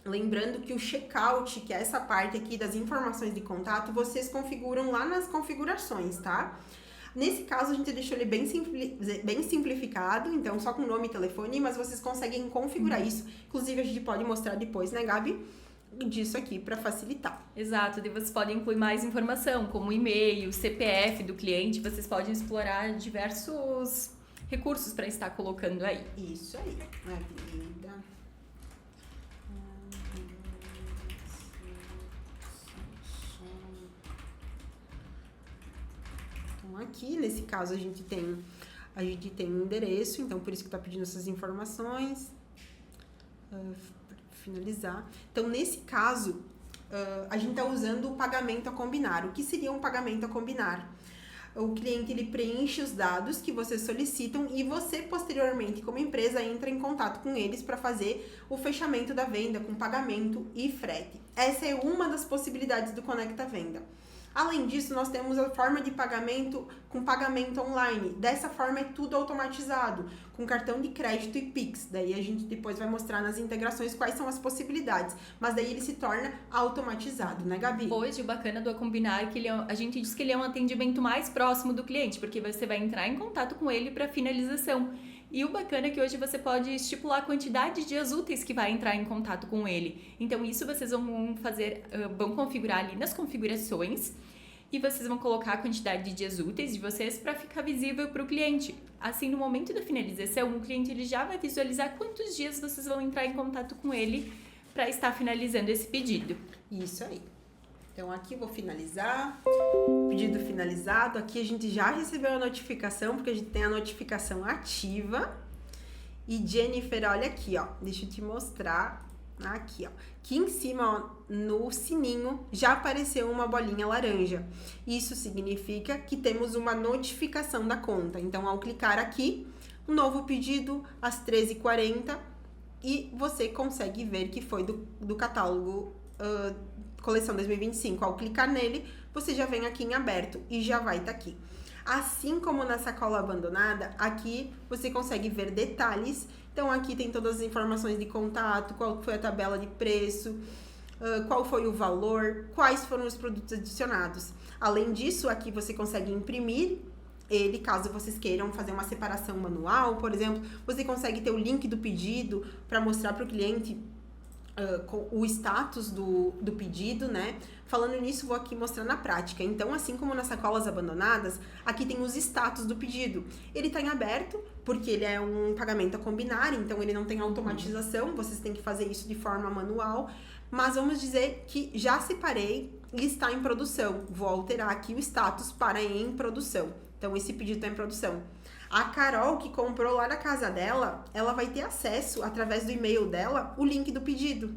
Speaker 1: lembrando que o checkout, que é essa parte aqui das informações de contato, vocês configuram lá nas configurações, tá? Nesse caso, a gente deixou ele bem simplificado, então só com nome e telefone, mas vocês conseguem configurar isso. Inclusive, a gente pode mostrar depois, né, Gabi? Disso aqui para facilitar.
Speaker 2: Exato, daí vocês podem incluir mais informação, como e-mail, CPF do cliente, vocês podem explorar diversos recursos para estar colocando aí.
Speaker 1: Isso aí. Avenida. Então aqui, nesse caso, a gente tem um endereço, então por isso que tá pedindo essas informações. Finalizar. Então, nesse caso, a gente está usando o pagamento a combinar. O que seria um pagamento a combinar? O cliente ele preenche os dados que vocês solicitam e você, posteriormente, como empresa, entra em contato com eles para fazer o fechamento da venda com pagamento e frete. Essa é uma das possibilidades do Conecta Venda. Além disso, nós temos a forma de pagamento com pagamento online. Dessa forma é tudo automatizado, com cartão de crédito e Pix. Daí a gente depois vai mostrar nas integrações quais são as possibilidades. Mas daí ele se torna automatizado, né, Gabi?
Speaker 2: Hoje, o bacana do Acombinar é que a gente diz que ele é um atendimento mais próximo do cliente, porque você vai entrar em contato com ele para finalização. E o bacana é que hoje você pode estipular a quantidade de dias úteis que vai entrar em contato com ele. Então, isso vocês vão configurar ali nas configurações e vocês vão colocar a quantidade de dias úteis de vocês para ficar visível para o cliente. Assim, no momento da finalização, o cliente ele já vai visualizar quantos dias vocês vão entrar em contato com ele para estar finalizando esse pedido.
Speaker 1: Isso aí. Então, aqui vou finalizar, pedido finalizado. Aqui a gente já recebeu a notificação, porque a gente tem a notificação ativa. E Jennifer, olha aqui, ó, deixa eu te mostrar aqui, ó. Aqui em cima, ó, no sininho, já apareceu uma bolinha laranja. Isso significa que temos uma notificação da conta. Então, ao clicar aqui, um novo pedido às 13h40 e você consegue ver que foi do catálogo Coleção 2025. Ao clicar nele, você já vem aqui em aberto e já vai estar aqui. Assim como na sacola abandonada, aqui você consegue ver detalhes. Então, aqui tem todas as informações de contato, qual foi a tabela de preço, qual foi o valor, quais foram os produtos adicionados. Além disso, aqui você consegue imprimir ele, caso vocês queiram fazer uma separação manual, por exemplo. Você consegue ter o link do pedido para mostrar para o cliente o status do pedido, né? Falando nisso, vou aqui mostrar na prática. Então, assim como nas sacolas abandonadas, aqui tem os status do pedido. Ele está em aberto, porque ele é um pagamento a combinar, então ele não tem automatização, vocês têm que fazer isso de forma manual. Mas vamos dizer que já separei e está em produção. Vou alterar aqui o status para em produção. Então, esse pedido está em produção. A Carol, que comprou lá na casa dela, ela vai ter acesso, através do e-mail dela, o link do pedido.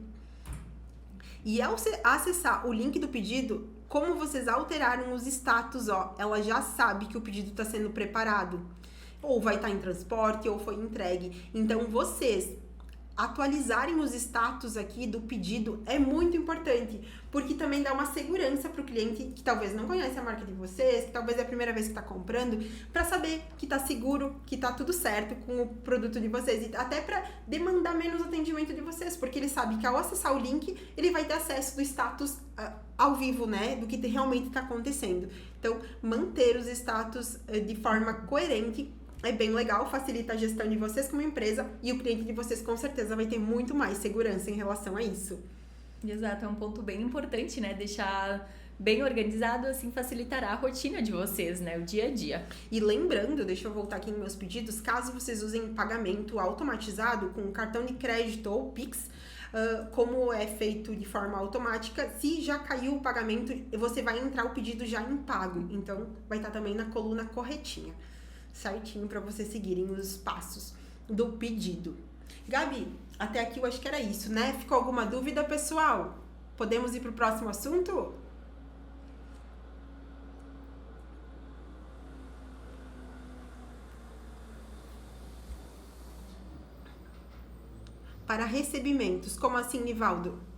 Speaker 1: E ao acessar o link do pedido, como vocês alteraram os status, ó, ela já sabe que o pedido está sendo preparado. Ou vai estar em transporte, ou foi entregue. Então, vocês atualizarem os status aqui do pedido é muito importante, porque também dá uma segurança para o cliente que talvez não conhece a marca de vocês, que talvez é a primeira vez que está comprando, para saber que está seguro, que está tudo certo com o produto de vocês, e até para demandar menos atendimento de vocês, porque ele sabe que ao acessar o link, ele vai ter acesso do status ao vivo, né, do que realmente está acontecendo. Então, manter os status de forma coerente é bem legal, facilita a gestão de vocês como empresa e o cliente de vocês com certeza vai ter muito mais segurança em relação a isso.
Speaker 2: Exato, é um ponto bem importante, né? Deixar bem organizado, assim facilitará a rotina de vocês, né? O dia a dia.
Speaker 1: E lembrando, deixa eu voltar aqui em meus pedidos, caso vocês usem pagamento automatizado com cartão de crédito ou Pix, como é feito de forma automática, se já caiu o pagamento, você vai entrar o pedido já em pago. Então, vai estar também na coluna corretinha. Certinho para vocês seguirem os passos do pedido. Gabi, até aqui eu acho que era isso, né? Ficou alguma dúvida, pessoal? Podemos ir para o próximo assunto? Para recebimentos, como assim, Nivaldo?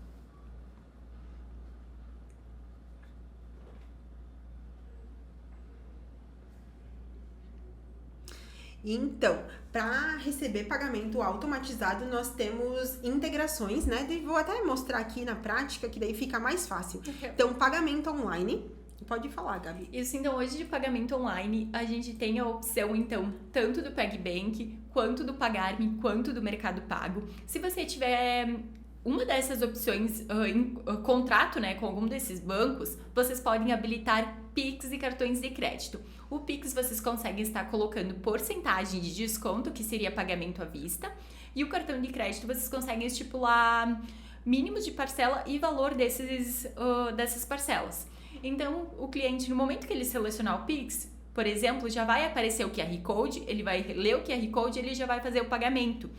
Speaker 1: Então, para receber pagamento automatizado, nós temos integrações, né? Vou até mostrar aqui na prática, que daí fica mais fácil. Então, pagamento online, Pode falar, Gabi.
Speaker 2: Isso, então, hoje de pagamento online, a gente tem a opção, então, tanto do PagBank, quanto do Pagar.me, quanto do Mercado Pago. Se você tiver uma dessas opções em contrato, né, com algum desses bancos, vocês podem habilitar Pix e cartões de crédito. O Pix vocês conseguem estar colocando porcentagem de desconto, que seria pagamento à vista, e o cartão de crédito vocês conseguem estipular mínimos de parcela e valor dessas parcelas. Então, o cliente, no momento que ele selecionar o Pix, por exemplo, já vai aparecer o QR Code, ele vai ler o QR Code, ele já vai fazer o pagamento.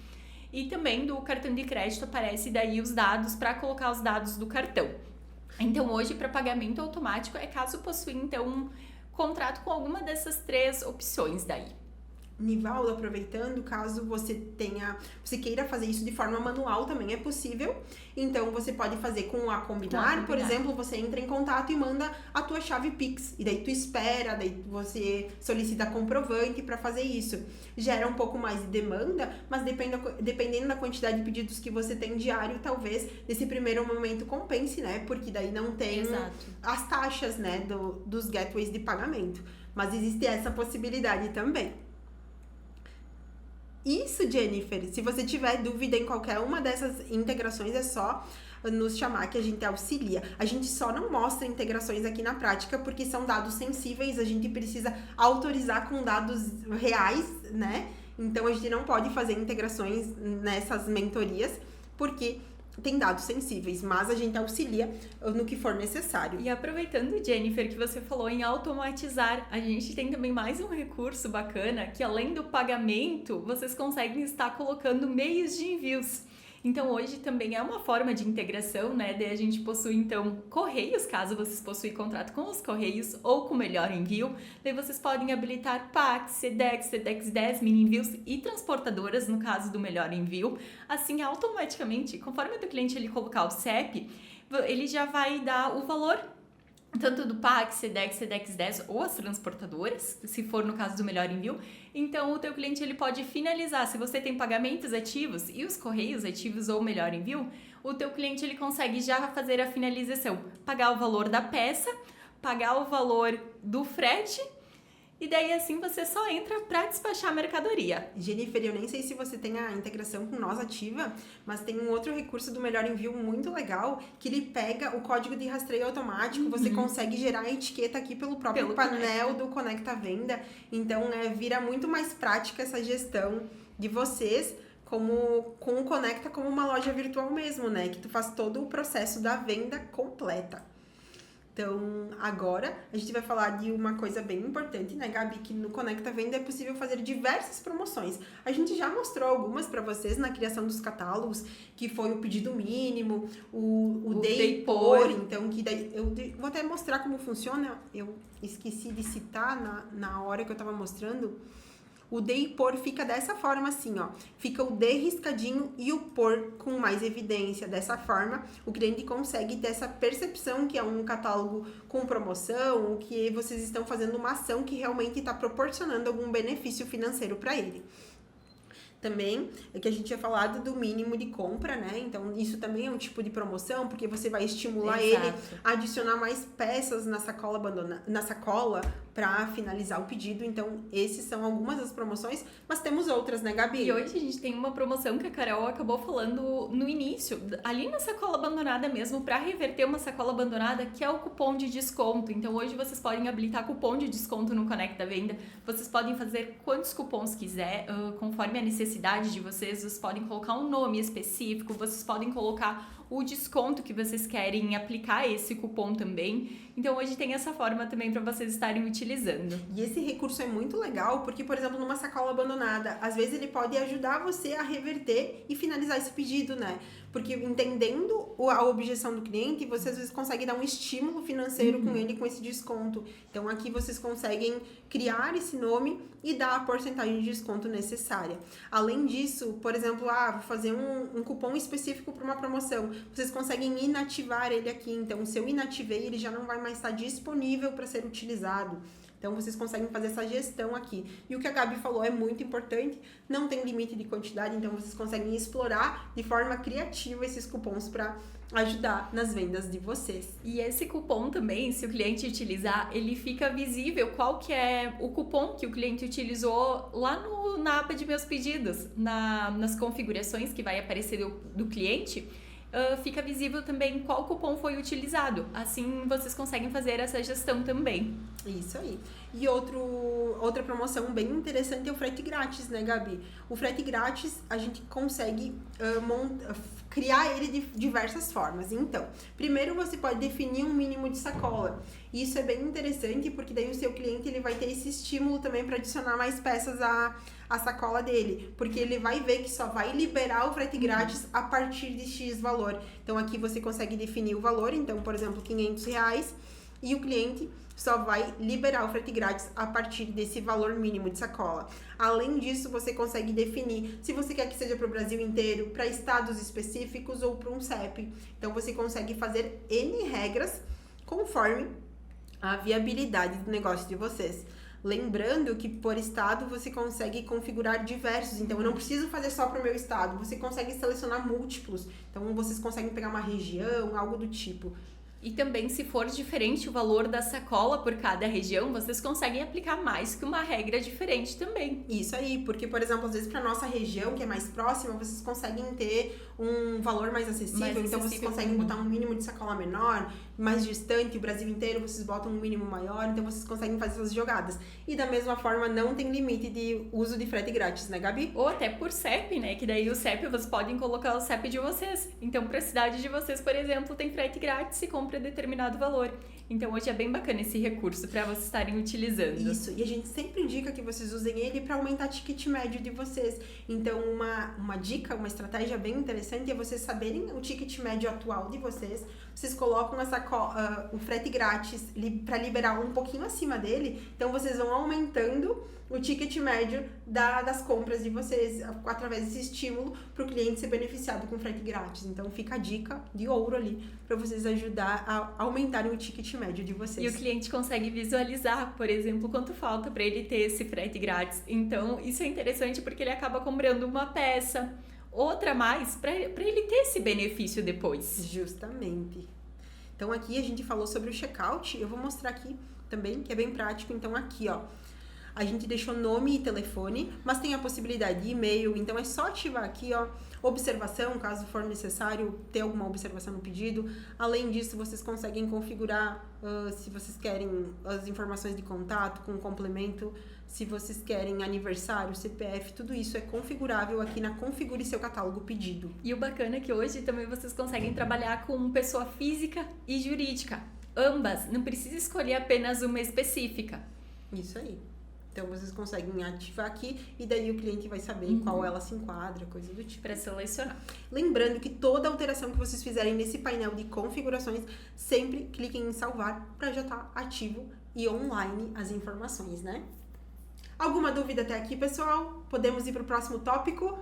Speaker 2: E também do cartão de crédito aparece daí os dados para colocar os dados do cartão. Então, hoje, para pagamento automático, é caso possua, então, um contrato com alguma dessas 3 opções daí.
Speaker 1: Nivaldo, aproveitando, caso você queira fazer isso de forma manual, também é possível. Então, você pode fazer com a Combinar, por exemplo, você entra em contato e manda a tua chave Pix. E daí tu espera, daí você solicita comprovante para fazer isso. Gera um pouco mais de demanda, mas dependendo da quantidade de pedidos que você tem diário, talvez nesse primeiro momento compense, né? Porque daí não tem as taxas, né, dos gateways de pagamento. Mas existe essa possibilidade também. Isso, Jennifer, se você tiver dúvida em qualquer uma dessas integrações, é só nos chamar que a gente auxilia. A gente só não mostra integrações aqui na prática porque são dados sensíveis, a gente precisa autorizar com dados reais, né? Então, a gente não pode fazer integrações nessas mentorias porque tem dados sensíveis, mas a gente auxilia no que for necessário.
Speaker 2: E aproveitando, Jennifer, que você falou em automatizar, a gente tem também mais um recurso bacana, que além do pagamento, vocês conseguem estar colocando meios de envios. Então, hoje também é uma forma de integração, né? Daí a gente possui, então, correios, caso vocês possuem contrato com os correios ou com o Melhor Envio. Daí vocês podem habilitar Pax, Sedex, Sedex 10, mini envios e transportadoras, no caso do Melhor Envio. Assim, automaticamente, conforme o cliente ele colocar o CEP, ele já vai dar o valor tanto do Pax, Sedex, Sedex 10 ou as transportadoras, se for no caso do Melhor Envio. Então, o teu cliente ele pode finalizar. Se você tem pagamentos ativos e os correios ativos ou Melhor Envio, o teu cliente ele consegue já fazer a finalização, pagar o valor da peça, pagar o valor do frete. E daí assim você só entra para despachar a mercadoria.
Speaker 1: Jennifer, eu nem sei se você tem a integração com Nós ativa, mas tem um outro recurso do Melhor Envio muito legal, que ele pega o código de rastreio automático, você consegue gerar a etiqueta aqui pelo próprio painel do Conecta Venda. Então, vira muito mais prática essa gestão de vocês com o Conecta como uma loja virtual mesmo, né? Que tu faz todo o processo da venda completa. Então, agora a gente vai falar de uma coisa bem importante, né, Gabi? Que no Conecta Venda é possível fazer diversas promoções. A gente já mostrou algumas para vocês na criação dos catálogos, que foi o pedido mínimo, o Day Por. Então, que daí eu vou até mostrar como funciona. Eu esqueci de citar na hora que eu tava mostrando. O Day Por fica dessa forma assim, ó. Fica o D riscadinho e o por com mais evidência. Dessa forma, o cliente consegue ter essa percepção que é um catálogo com promoção, ou que vocês estão fazendo uma ação que realmente está proporcionando algum benefício financeiro para ele. Também é que a gente tinha falado do mínimo de compra, né? Então, isso também é um tipo de promoção, porque você vai estimular ele a adicionar mais peças na sacola para finalizar o pedido. Então, esses são algumas das promoções, mas temos outras, né, Gabi?
Speaker 2: E hoje a gente tem uma promoção que a Carol acabou falando no início, ali na sacola abandonada mesmo, para reverter uma sacola abandonada, que é o cupom de desconto. Então, hoje vocês podem habilitar cupom de desconto no Conecta Venda. Vocês podem fazer quantos cupons quiser, conforme a necessidade de vocês podem colocar um nome específico, vocês podem colocar o desconto que vocês querem aplicar esse cupom também. Então, hoje tem essa forma também para vocês estarem utilizando.
Speaker 1: E esse recurso é muito legal porque, por exemplo, numa sacola abandonada, às vezes ele pode ajudar você a reverter e finalizar esse pedido, né? Porque entendendo a objeção do cliente, você às vezes consegue dar um estímulo financeiro com ele, com esse desconto. Então, aqui vocês conseguem criar esse nome e dar a porcentagem de desconto necessária. Além disso, por exemplo, vou fazer um cupom específico para uma promoção. Vocês conseguem inativar ele aqui. Então, se eu inativei, ele já não vai mais estar disponível para ser utilizado. Então, vocês conseguem fazer essa gestão aqui. E o que a Gabi falou é muito importante, não tem limite de quantidade, então vocês conseguem explorar de forma criativa esses cupons para ajudar nas vendas de vocês.
Speaker 2: E esse cupom também, se o cliente utilizar, ele fica visível qual que é o cupom que o cliente utilizou lá na aba de meus pedidos, nas configurações que vai aparecer do cliente. Fica visível também qual cupom foi utilizado. Assim, vocês conseguem fazer essa gestão também.
Speaker 1: Isso aí. E outra promoção bem interessante é o frete grátis, né, Gabi? O frete grátis, a gente consegue criar ele de diversas formas. Então, primeiro você pode definir um mínimo de sacola. Isso é bem interessante, porque daí o seu cliente ele vai ter esse estímulo também para adicionar mais peças à sacola dele, porque ele vai ver que só vai liberar o frete grátis a partir de X valor. Então, aqui você consegue definir o valor, então, por exemplo, R$500, e o cliente só vai liberar o frete grátis a partir desse valor mínimo de sacola. Além disso, você consegue definir se você quer que seja para o Brasil inteiro, para estados específicos ou para um CEP. Então, você consegue fazer N regras conforme a viabilidade do negócio de vocês. Lembrando que por estado você consegue configurar diversos, então eu não preciso fazer só para o meu estado, você consegue selecionar múltiplos, então vocês conseguem pegar uma região, algo do tipo.
Speaker 2: E também, se for diferente o valor da sacola por cada região, vocês conseguem aplicar mais que uma regra diferente também.
Speaker 1: Isso aí, porque, por exemplo, às vezes para nossa região, que é mais próxima, vocês conseguem ter um valor mais acessível, então vocês conseguem botar um mínimo de sacola menor, mais distante, o Brasil inteiro, vocês botam um mínimo maior, então vocês conseguem fazer essas jogadas. E da mesma forma, não tem limite de uso de frete grátis, né, Gabi?
Speaker 2: Ou até por CEP, né? Que daí o CEP, vocês podem colocar o CEP de vocês. Então, para a cidade de vocês, por exemplo, tem frete grátis e compra determinado valor. Então, hoje é bem bacana esse recurso para vocês estarem utilizando.
Speaker 1: Isso, e a gente sempre indica que vocês usem ele para aumentar o ticket médio de vocês. Então, uma dica, uma estratégia bem interessante é vocês saberem o ticket médio atual de vocês. Vocês colocam o frete grátis para liberar um pouquinho acima dele. Então, vocês vão aumentando o ticket médio das compras de vocês através desse estímulo para o cliente ser beneficiado com frete grátis. Então, fica a dica de ouro ali para vocês ajudar a aumentarem o ticket médio de vocês.
Speaker 2: E o cliente consegue visualizar, por exemplo, quanto falta para ele ter esse frete grátis. Então, isso é interessante porque ele acaba comprando uma peça, outra a mais, para ele ter esse benefício depois.
Speaker 1: Justamente. Então, aqui a gente falou sobre o checkout. Eu vou mostrar aqui também, que é bem prático. Então, aqui, ó, a gente deixou nome e telefone, mas tem a possibilidade de e-mail, então é só ativar aqui, ó, observação, caso for necessário ter alguma observação no pedido. Além disso, vocês conseguem configurar, se vocês querem as informações de contato com complemento, se vocês querem aniversário, CPF, tudo isso é configurável aqui na Configure Seu Catálogo Pedido.
Speaker 2: E o bacana é que hoje também vocês conseguem trabalhar com pessoa física e jurídica. Ambas, não precisa escolher apenas uma específica.
Speaker 1: Isso aí. Então, vocês conseguem ativar aqui e daí o cliente vai saber em qual ela se enquadra, coisa do tipo.
Speaker 2: Para selecionar.
Speaker 1: Lembrando que toda alteração que vocês fizerem nesse painel de configurações, sempre cliquem em salvar para já estar ativo e online as informações, né? Alguma dúvida até aqui, pessoal? Podemos ir para o próximo tópico?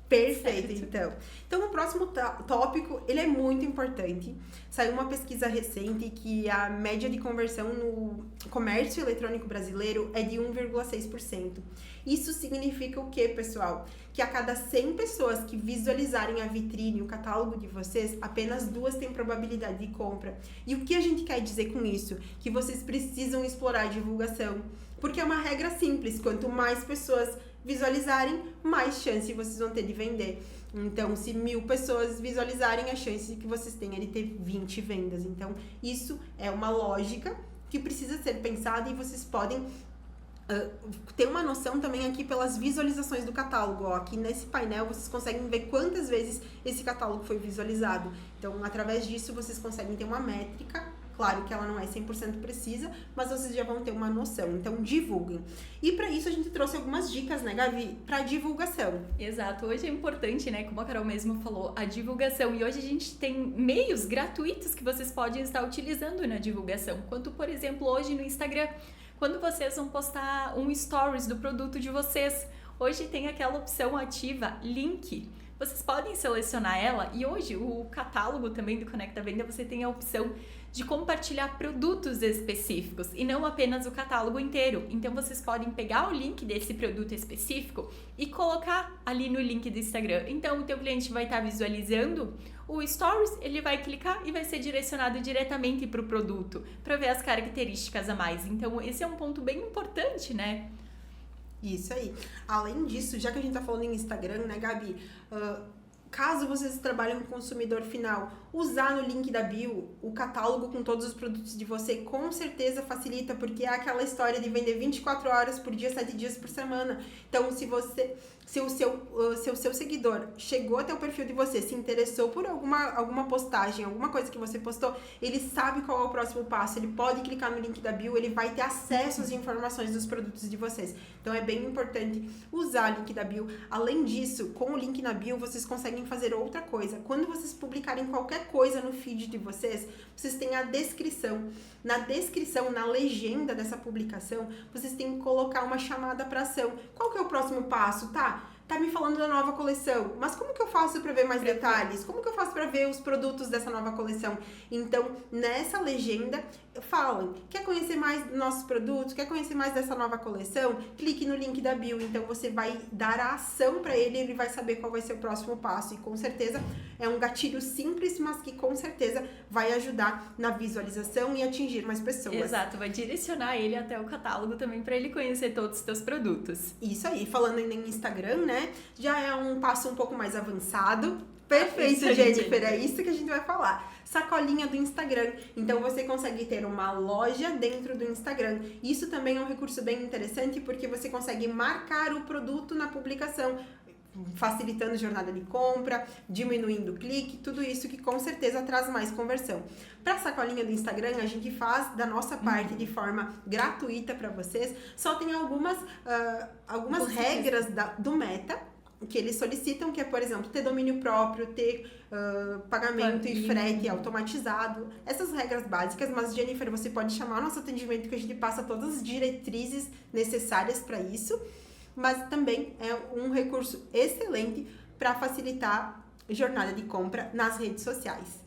Speaker 1: Perfeito, então. Então, o próximo tópico, ele é muito importante. Saiu uma pesquisa recente que a média de conversão no comércio eletrônico brasileiro é de 1,6%. Isso significa o quê, pessoal? Que a cada 100 pessoas que visualizarem a vitrine, o catálogo de vocês, apenas 2 têm probabilidade de compra. E o que a gente quer dizer com isso? Que vocês precisam explorar a divulgação. Porque é uma regra simples, quanto mais pessoas visualizarem, mais chance vocês vão ter de vender. Então, se 1000 pessoas visualizarem, a chance que vocês têm é de ter 20 vendas. Então, isso é uma lógica que precisa ser pensada e vocês podem ter uma noção também aqui pelas visualizações do catálogo. Ó, aqui nesse painel vocês conseguem ver quantas vezes esse catálogo foi visualizado. Então, através disso, vocês conseguem ter uma métrica. Claro que ela não é 100% precisa, mas vocês já vão ter uma noção. Então, divulguem. E para isso, a gente trouxe algumas dicas, né, Gabi? Para divulgação.
Speaker 2: Exato. Hoje é importante, né? Como a Carol mesmo falou, a divulgação. E hoje a gente tem meios gratuitos que vocês podem estar utilizando na divulgação. Quanto, por exemplo, hoje no Instagram, quando vocês vão postar um stories do produto de vocês. Hoje tem aquela opção ativa, link. Vocês podem selecionar ela e hoje o catálogo também do Conecta Venda, você tem a opção de compartilhar produtos específicos e não apenas o catálogo inteiro. Então vocês podem pegar o link desse produto específico e colocar ali no link do Instagram. Então o teu cliente vai estar visualizando o Stories, ele vai clicar e vai ser direcionado diretamente para o produto, para ver as características a mais. Então esse é um ponto bem importante, né?
Speaker 1: Isso aí. Além disso, já que a gente tá falando em Instagram, né, Gabi? Caso vocês trabalhem com consumidor final, usar no link da bio o catálogo com todos os produtos de você com certeza facilita, porque é aquela história de vender 24 horas por dia, 7 dias por semana. Então, se o seu seguidor chegou até o perfil de você, se interessou por alguma postagem, alguma coisa que você postou, ele sabe qual é o próximo passo, ele pode clicar no link da bio, ele vai ter acesso às informações dos produtos de vocês. Então, é bem importante usar o link da bio. Além disso, com o link na bio, vocês conseguem fazer outra coisa. Quando vocês publicarem qualquer coisa no feed de vocês têm a descrição. Na descrição, na legenda dessa publicação, vocês têm que colocar uma chamada para ação. Qual que é o próximo passo, tá? Tá me falando da nova coleção, mas como que eu faço para ver mais detalhes? Como que eu faço para ver os produtos dessa nova coleção? Então, nessa legenda, falam, quer conhecer mais dos nossos produtos? Quer conhecer mais dessa nova coleção? Clique no link da bio. Então, você vai dar a ação para ele, ele vai saber qual vai ser o próximo passo. E com certeza, é um gatilho simples, mas que com certeza vai ajudar na visualização e atingir mais pessoas.
Speaker 2: Exato, vai direcionar ele até o catálogo também para ele conhecer todos os teus produtos.
Speaker 1: Isso aí, falando ainda em Instagram, né? Já é um passo um pouco mais avançado. Perfeito,
Speaker 2: aí,
Speaker 1: Jennifer, é isso que a gente vai falar. Sacolinha do Instagram. Então, você consegue ter uma loja dentro do Instagram. Isso também é um recurso bem interessante, porque você consegue marcar o produto na publicação, facilitando jornada de compra, diminuindo o clique, tudo isso que com certeza traz mais conversão. Para a sacolinha do Instagram, a gente faz da nossa parte de forma gratuita para vocês. Só tem algumas regras do Meta que eles solicitam, que é, por exemplo, ter domínio próprio, ter pagamento e frete automatizado, essas regras básicas. Mas, Jennifer, você pode chamar nosso atendimento que a gente passa todas as diretrizes necessárias para isso. Mas também é um recurso excelente para facilitar a jornada de compra nas redes sociais.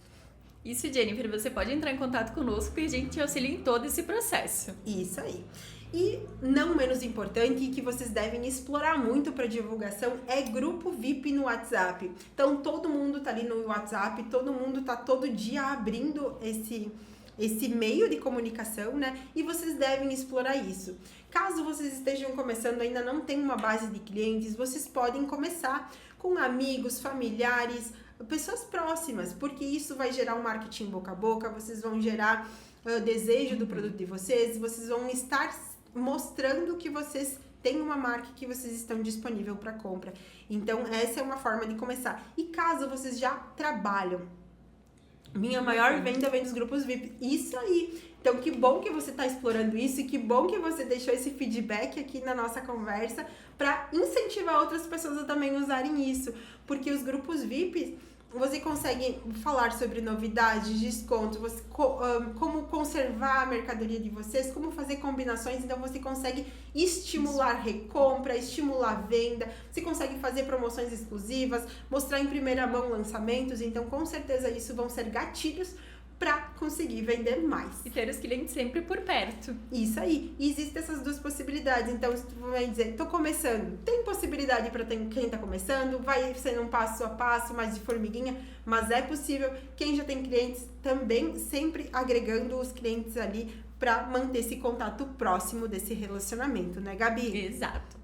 Speaker 2: Isso, Jennifer, você pode entrar em contato conosco e a gente te auxilia em todo esse processo.
Speaker 1: Isso aí. E não menos importante, e que vocês devem explorar muito para divulgação, é grupo VIP no WhatsApp. Então, todo mundo tá ali no WhatsApp, todo mundo tá todo dia abrindo esse meio de comunicação, né? E vocês devem explorar isso. Caso vocês estejam começando, ainda não tem uma base de clientes, vocês podem começar com amigos, familiares, pessoas próximas, porque isso vai gerar um marketing boca a boca, vocês vão gerar desejo do produto de vocês vão estar mostrando que vocês têm uma marca que vocês estão disponível para compra. Então, essa é uma forma de começar. E caso vocês já trabalham, minha maior venda vem dos grupos VIP. Isso aí. Então, que bom que você está explorando isso e que bom que você deixou esse feedback aqui na nossa conversa para incentivar outras pessoas a também usarem isso. Porque os grupos VIP, você consegue falar sobre novidades, descontos, como conservar a mercadoria de vocês, como fazer combinações. Então, você consegue estimular recompra, estimular venda, você consegue fazer promoções exclusivas, mostrar em primeira mão lançamentos. Então, com certeza, isso vão ser gatilhos para conseguir vender mais.
Speaker 2: E ter os clientes sempre por perto.
Speaker 1: Isso aí. E existem essas duas possibilidades. Então, se tu vai dizer, tô começando, tem possibilidade para quem tá começando, vai ser um passo a passo, mais de formiguinha, mas é possível. Quem já tem clientes também sempre agregando os clientes ali para manter esse contato próximo desse relacionamento, né, Gabi?
Speaker 2: Exato.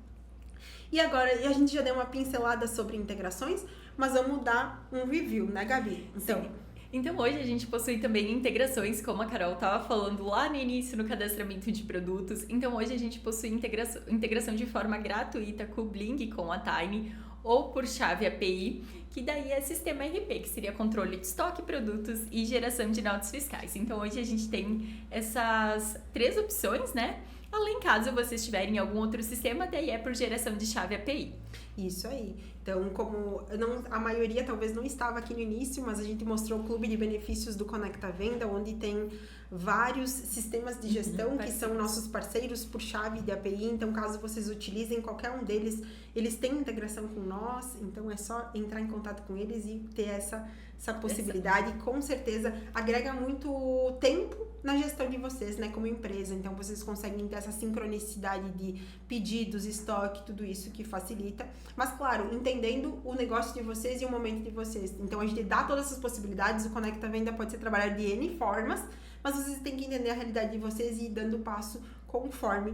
Speaker 1: E agora, a gente já deu uma pincelada sobre integrações, mas vamos dar um review, né, Gabi?
Speaker 2: Então, hoje a gente possui também integrações, como a Carol estava falando lá no início, no cadastramento de produtos. Então, hoje a gente possui integração de forma gratuita com o Bling, com a Tiny, ou por chave API, que daí é sistema RP, que seria controle de estoque, produtos e geração de notas fiscais. Então, hoje a gente tem essas 3 opções, né? Além, caso vocês tiverem algum outro sistema, daí é por geração de chave API.
Speaker 1: Isso aí. Então, como a maioria talvez não estava aqui no início, mas a gente mostrou o clube de benefícios do Conecta Venda, onde tem vários sistemas de gestão que são nossos parceiros por chave de API. Então, caso vocês utilizem qualquer um deles, eles têm integração com nós. Então, é só entrar em contato com eles e ter essa essa possibilidade, com certeza agrega muito tempo na gestão de vocês, né, como empresa. Então, vocês conseguem ter essa sincronicidade de pedidos, estoque, tudo isso que facilita. Mas, claro, entendendo o negócio de vocês e o momento de vocês. Então, a gente dá todas essas possibilidades. O Conecta Venda pode ser trabalhado de N formas, mas vocês têm que entender a realidade de vocês e ir dando passo conforme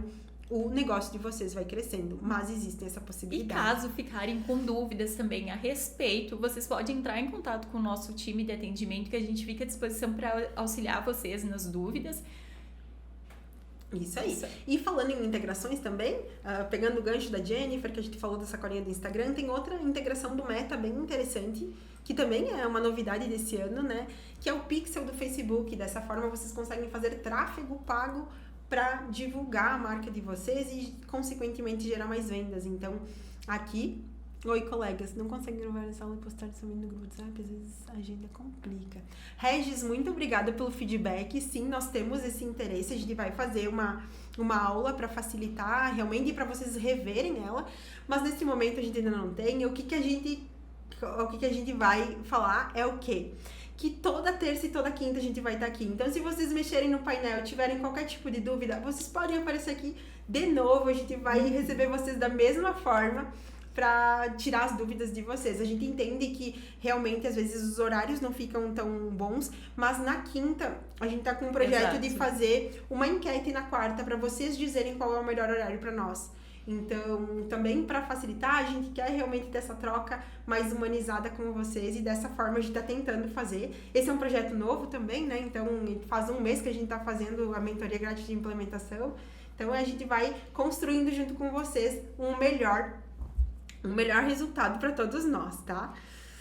Speaker 1: o negócio de vocês vai crescendo, mas existe essa
Speaker 2: E
Speaker 1: possibilidade.
Speaker 2: caso ficarem com dúvidas também a respeito, vocês podem entrar em contato com o nosso time de atendimento, que a gente fica à disposição para auxiliar vocês nas dúvidas.
Speaker 1: Isso aí. E falando em integrações também, pegando o gancho da Jennifer, que a gente falou dessa colinha do Instagram, tem outra integração do Meta bem interessante, que também é uma novidade desse ano, né? Que é o Pixel do Facebook. Dessa forma, vocês conseguem fazer tráfego pago para divulgar a marca de vocês e, consequentemente, gerar mais vendas. Então, aqui... Oi, colegas, não conseguem gravar essa aula e postar somente no grupo do WhatsApp? Às vezes a agenda complica. Regis, muito obrigada pelo feedback. Sim, nós temos esse interesse. A gente vai fazer uma aula para facilitar, realmente, para vocês reverem ela. Mas, nesse momento, a gente ainda não tem. O que a gente vai falar é o quê? Que toda terça e toda quinta a gente vai estar aqui. Então, se vocês mexerem no painel, tiverem qualquer tipo de dúvida, vocês podem aparecer aqui de novo. A gente vai receber vocês da mesma forma para tirar as dúvidas de vocês. A gente entende que realmente às vezes os horários não ficam tão bons, mas na quinta a gente tá com um projeto de fazer uma enquete na quarta para vocês dizerem qual é o melhor horário para nós. Então, também para facilitar, a gente quer realmente ter essa troca mais humanizada com vocês e dessa forma a gente tá tentando fazer. Esse é um projeto novo também, né? Então, faz um mês que a gente tá fazendo a mentoria grátis de implementação. Então, a gente vai construindo junto com vocês um melhor resultado para todos nós, tá?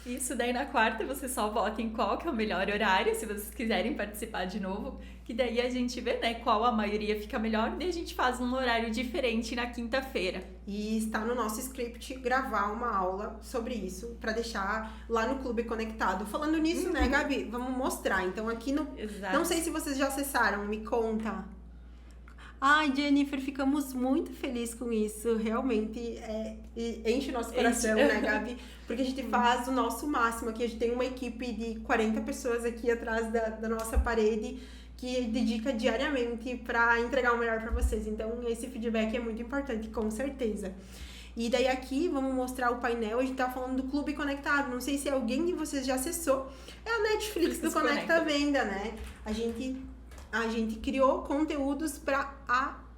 Speaker 2: Isso, daí na quarta vocês só votem qual que é o melhor horário, se vocês quiserem participar de novo, que daí a gente vê, né, qual a maioria fica melhor, e a gente faz um horário diferente na quinta-feira.
Speaker 1: E está no nosso script gravar uma aula sobre isso, para deixar lá no Clube Conectado. Falando nisso, né, Gabi, vamos mostrar. Então aqui no...
Speaker 2: Exato.
Speaker 1: Não sei se vocês já acessaram, me conta. Ai, Jennifer, ficamos muito felizes com isso. Realmente enche o nosso coração, né, Gabi? Porque a gente faz o nosso máximo aqui. A gente tem uma equipe de 40 pessoas aqui atrás da nossa parede que dedica diariamente para entregar o melhor para vocês. Então, esse feedback é muito importante, com certeza. E daí aqui, vamos mostrar o painel. A gente tá falando do Clube Conectado. Não sei se alguém de vocês já acessou. É a Netflix do Conecta Venda, né? A gente criou conteúdos para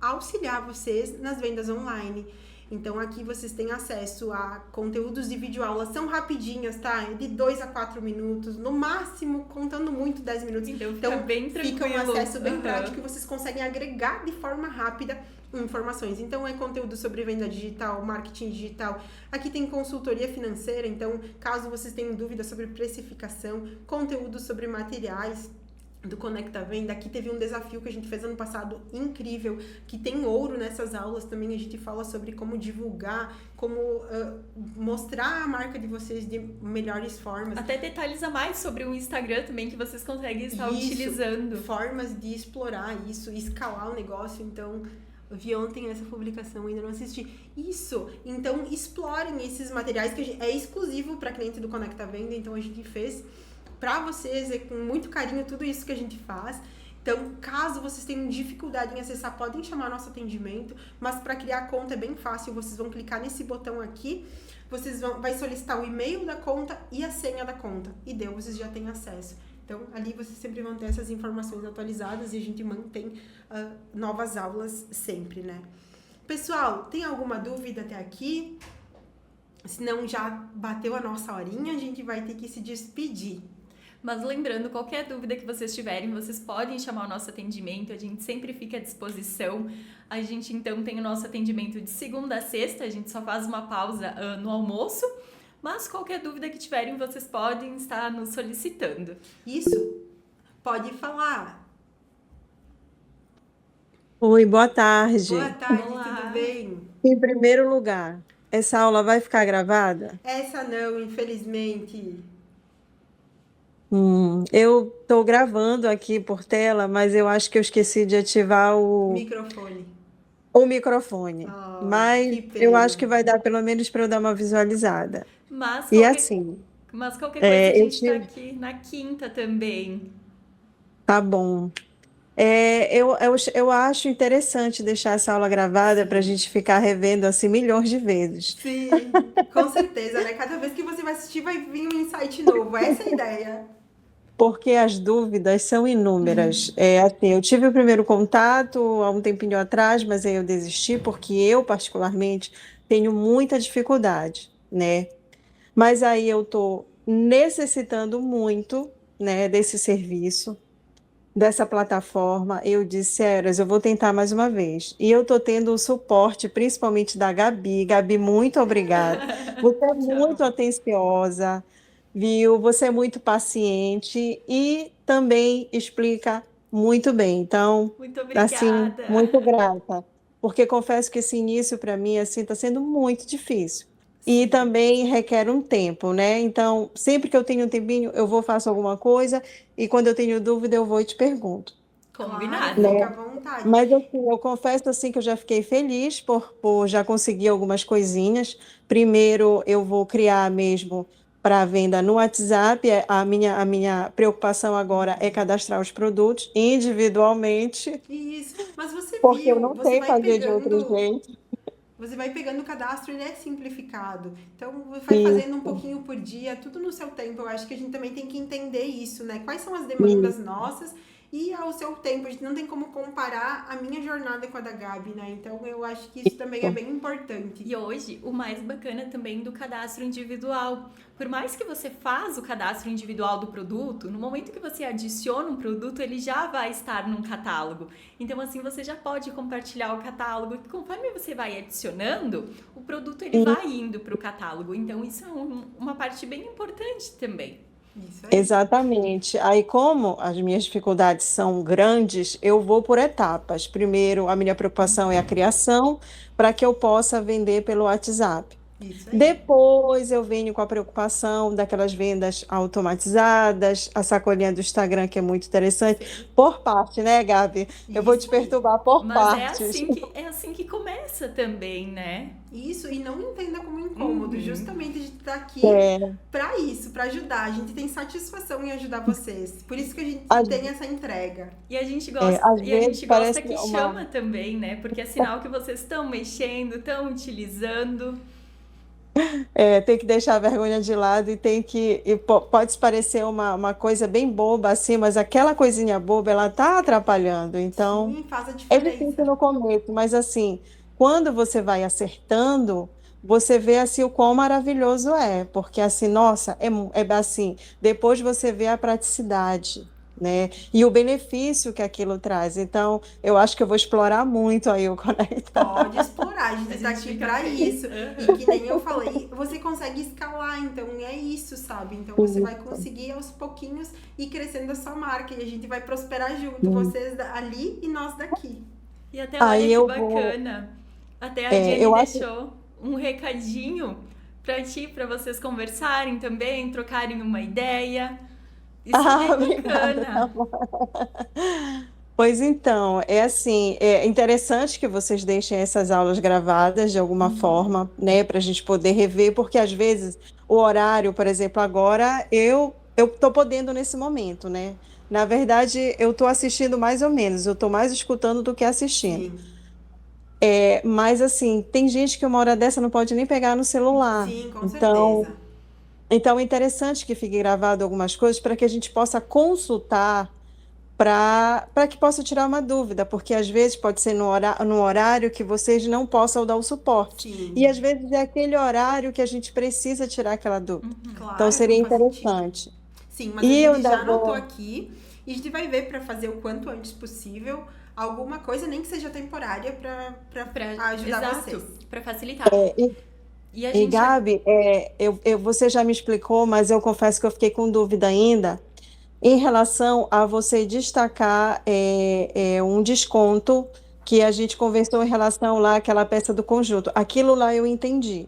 Speaker 1: auxiliar vocês nas vendas online. Então, aqui vocês têm acesso a conteúdos de videoaula. São rapidinhas, tá? De 2 a 4 minutos. No máximo, contando muito, 10 minutos.
Speaker 2: Então fica bem tranquilo.
Speaker 1: Fica um acesso bem prático e vocês conseguem agregar de forma rápida informações. Então, é conteúdo sobre venda digital, marketing digital. Aqui tem consultoria financeira. Então, caso vocês tenham dúvidas sobre precificação, conteúdo sobre materiais do Conecta Venda. Aqui teve um desafio que a gente fez ano passado incrível, que tem ouro nessas aulas também. A gente fala sobre como divulgar, como mostrar a marca de vocês de melhores formas.
Speaker 2: Até detalhes a mais sobre o Instagram também que vocês conseguem estar utilizando.
Speaker 1: Formas de explorar isso, escalar o negócio. Então, eu vi ontem essa publicação, ainda não assisti. Isso! Então, explorem esses materiais que é exclusivo para cliente do Conecta Venda. Então, a gente fez para vocês, com muito carinho, tudo isso que a gente faz. Então, caso vocês tenham dificuldade em acessar, podem chamar nosso atendimento, mas para criar a conta é bem fácil, vocês vão clicar nesse botão aqui, vai solicitar o e-mail da conta e a senha da conta, e vocês já têm acesso. Então, ali vocês sempre vão ter essas informações atualizadas e a gente mantém novas aulas sempre, né? Pessoal, tem alguma dúvida até aqui? Se não já bateu a nossa horinha, a gente vai ter que se despedir.
Speaker 2: Mas lembrando, qualquer dúvida que vocês tiverem, vocês podem chamar o nosso atendimento, a gente sempre fica à disposição. A gente, então, tem o nosso atendimento de segunda a sexta, a gente só faz uma pausa no almoço, mas qualquer dúvida que tiverem, vocês podem estar nos solicitando.
Speaker 1: Isso, pode falar.
Speaker 3: Oi, boa tarde.
Speaker 1: Boa tarde,
Speaker 2: Olá.
Speaker 1: tudo bem?
Speaker 3: Em primeiro lugar, essa aula vai ficar gravada?
Speaker 1: Essa não, infelizmente.
Speaker 3: Eu estou gravando aqui por tela, mas eu acho que eu esqueci de ativar
Speaker 1: Microfone.
Speaker 3: o microfone.
Speaker 1: Ah,
Speaker 3: Mas
Speaker 1: que pena.
Speaker 3: eu acho que vai dar pelo menos para eu dar uma visualizada.
Speaker 2: Mas
Speaker 3: E
Speaker 2: qualquer,
Speaker 3: assim,
Speaker 2: Mas qualquer coisa a
Speaker 3: Eu
Speaker 2: gente tá
Speaker 3: tive.
Speaker 2: aqui na quinta também.
Speaker 3: Tá bom. Eu acho interessante deixar essa aula gravada para a
Speaker 1: Sim.
Speaker 3: gente ficar revendo assim milhões de vezes.
Speaker 1: Sim, com certeza, né? Cada vez que você vai assistir, vai vir um insight novo. Essa é a ideia.
Speaker 3: Porque as dúvidas são inúmeras. Assim, eu tive o primeiro contato há um tempinho atrás, mas aí eu desisti porque eu, particularmente, tenho muita dificuldade, né? Mas aí eu estou necessitando muito, né, desse serviço, dessa plataforma. Eu disse, Eras, eu vou tentar mais uma vez. E eu estou tendo o suporte, principalmente da Gabi. Gabi, muito obrigada. Você é muito
Speaker 2: Tchau.
Speaker 3: atenciosa, viu? Você é muito paciente e também explica muito bem. Então,
Speaker 2: Muito
Speaker 3: assim,
Speaker 2: obrigada.
Speaker 3: muito grata. Porque confesso que esse início para mim assim está sendo muito difícil. E
Speaker 1: Sim.
Speaker 3: também requer um tempo, né? Então, sempre que eu tenho um tempinho, eu vou faço alguma coisa e quando eu tenho dúvida, eu vou e te pergunto,
Speaker 1: Claro,
Speaker 2: Combinado.
Speaker 1: fica à
Speaker 3: né?
Speaker 1: vontade.
Speaker 3: Mas assim, eu confesso assim que eu já fiquei feliz por já conseguir algumas coisinhas. Primeiro, eu vou criar mesmo para venda no WhatsApp. A minha preocupação agora é cadastrar os produtos individualmente,
Speaker 1: Isso. Mas você
Speaker 3: porque eu
Speaker 1: viu,
Speaker 3: não sei fazer de outro jeito.
Speaker 1: você vai pegando o cadastro, ele é simplificado. Então, vai fazendo um
Speaker 3: Isso,
Speaker 1: pouquinho por dia, tudo no seu tempo. Eu acho que a gente também tem que entender isso, né? Quais são as demandas
Speaker 3: isso.
Speaker 1: nossas e ao seu tempo. A gente não tem como comparar a minha jornada com a da Gabi, né? Então, eu acho que isso também é bem importante.
Speaker 2: E hoje, o mais bacana também do cadastro individual. Por mais que você faz o cadastro individual do produto, no momento que você adiciona um produto, ele já vai estar num catálogo. Então, assim, você já pode compartilhar o catálogo. Conforme você vai adicionando, o produto ele vai indo para o catálogo. Então, isso é uma parte bem importante também.
Speaker 1: Isso aí.
Speaker 3: Exatamente. Aí, como as minhas dificuldades são grandes, eu vou por etapas. Primeiro, a minha preocupação é a criação, para que eu possa vender pelo WhatsApp.
Speaker 1: Isso aí.
Speaker 3: Depois, eu venho com a preocupação daquelas vendas automatizadas, a sacolinha do Instagram, que é muito interessante,
Speaker 2: Sim.
Speaker 3: por parte, né, Gabi? Eu vou te
Speaker 1: Isso aí.
Speaker 3: perturbar por
Speaker 2: Mas
Speaker 3: partes.
Speaker 2: é assim que começa também, né?
Speaker 1: Isso, e não entenda como incômodo.
Speaker 2: Uhum.
Speaker 1: Justamente a gente tá aqui
Speaker 3: É,
Speaker 1: pra isso, pra ajudar. A gente tem satisfação em ajudar vocês. Por isso que a gente
Speaker 3: às,
Speaker 1: tem essa entrega.
Speaker 2: E a gente
Speaker 3: às
Speaker 2: e a
Speaker 3: vezes
Speaker 2: gente gosta
Speaker 3: parece
Speaker 2: que chama também, né? Porque é sinal que vocês estão mexendo, estão utilizando.
Speaker 3: tem que deixar a vergonha de lado e tem que. Pode parecer uma coisa bem boba assim, mas aquela coisinha boba ela tá atrapalhando. Então,
Speaker 1: Sim, faz a
Speaker 3: é difícil
Speaker 1: diferença.
Speaker 3: no começo, mas assim, quando você vai acertando, você vê assim o quão maravilhoso é, porque assim, nossa, é assim, depois você vê a praticidade, né? E o benefício que aquilo traz. Então, eu acho que eu vou explorar muito aí o Conecta.
Speaker 1: Pode explorar, a
Speaker 2: A
Speaker 1: gente tá
Speaker 2: gente
Speaker 1: aqui
Speaker 2: fica
Speaker 1: pra
Speaker 2: feliz.
Speaker 1: isso. E que nem eu falei, você consegue escalar, então é isso, sabe? Então você vai conseguir aos pouquinhos ir crescendo a sua marca e a gente vai prosperar junto, vocês ali e nós daqui.
Speaker 2: E até olha
Speaker 3: Aí
Speaker 2: que
Speaker 3: eu vou,
Speaker 2: bacana. Até a Jenny
Speaker 3: eu acho.
Speaker 2: deixou um recadinho pra ti, pra vocês conversarem também, trocarem uma ideia. Isso é
Speaker 3: Ah,
Speaker 2: bem
Speaker 3: obrigada, tá
Speaker 2: bacana.
Speaker 3: bom. Pois então, é assim, é interessante que vocês deixem essas aulas gravadas de alguma forma, né, para a gente poder rever, porque às vezes o horário, por exemplo, agora eu estou podendo nesse momento, né? Na verdade, eu estou assistindo mais ou menos, eu estou mais escutando do que assistindo.
Speaker 1: Sim,
Speaker 3: Mas assim, tem gente que uma hora dessa não pode nem pegar no celular.
Speaker 1: sim, com
Speaker 3: Então,
Speaker 1: certeza.
Speaker 3: é interessante que fique gravado algumas coisas para que a gente possa consultar para que possa tirar uma dúvida, porque às vezes pode ser no horário que vocês não possam dar o suporte. E
Speaker 1: Sim,
Speaker 3: às vezes é aquele horário que a gente precisa tirar aquela dúvida. Então
Speaker 1: claro,
Speaker 3: seria
Speaker 1: não faz sentido.
Speaker 3: interessante.
Speaker 1: Sim, mas a
Speaker 3: E eu
Speaker 1: gente
Speaker 3: ainda
Speaker 1: já anotou
Speaker 3: vou.
Speaker 1: aqui e a gente vai ver para fazer o quanto antes possível alguma coisa, nem que seja temporária, para ajudar vocês.
Speaker 2: Exato, pra facilitar.
Speaker 3: E,
Speaker 2: E a
Speaker 3: e
Speaker 2: gente
Speaker 3: Gabi, você já me explicou, mas eu confesso que eu fiquei com dúvida ainda em relação a você destacar um desconto que a gente conversou em relação lá àquela peça do conjunto. Aquilo lá eu entendi.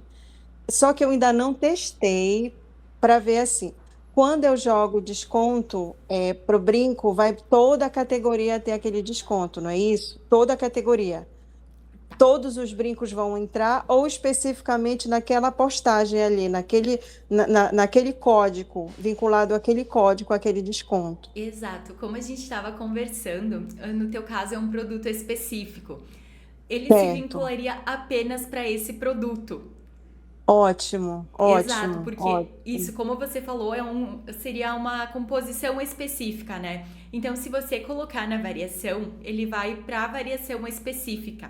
Speaker 3: Só que eu ainda não testei para ver assim. Quando eu jogo desconto pro brinco, vai toda a categoria ter aquele desconto, não é isso? Toda a categoria. todos os brincos vão entrar ou especificamente naquela postagem ali, naquele código, vinculado àquele código, àquele desconto.
Speaker 2: Exato, como a gente estava conversando, no teu caso é um produto específico. Ele se
Speaker 3: Certo.
Speaker 2: vincularia apenas para esse produto.
Speaker 3: Ótimo,
Speaker 2: Exato,
Speaker 3: ótimo,
Speaker 2: porque
Speaker 3: ótimo.
Speaker 2: isso, como você falou, seria uma composição específica, né? Então, se você colocar na variação, ele vai para a variação específica.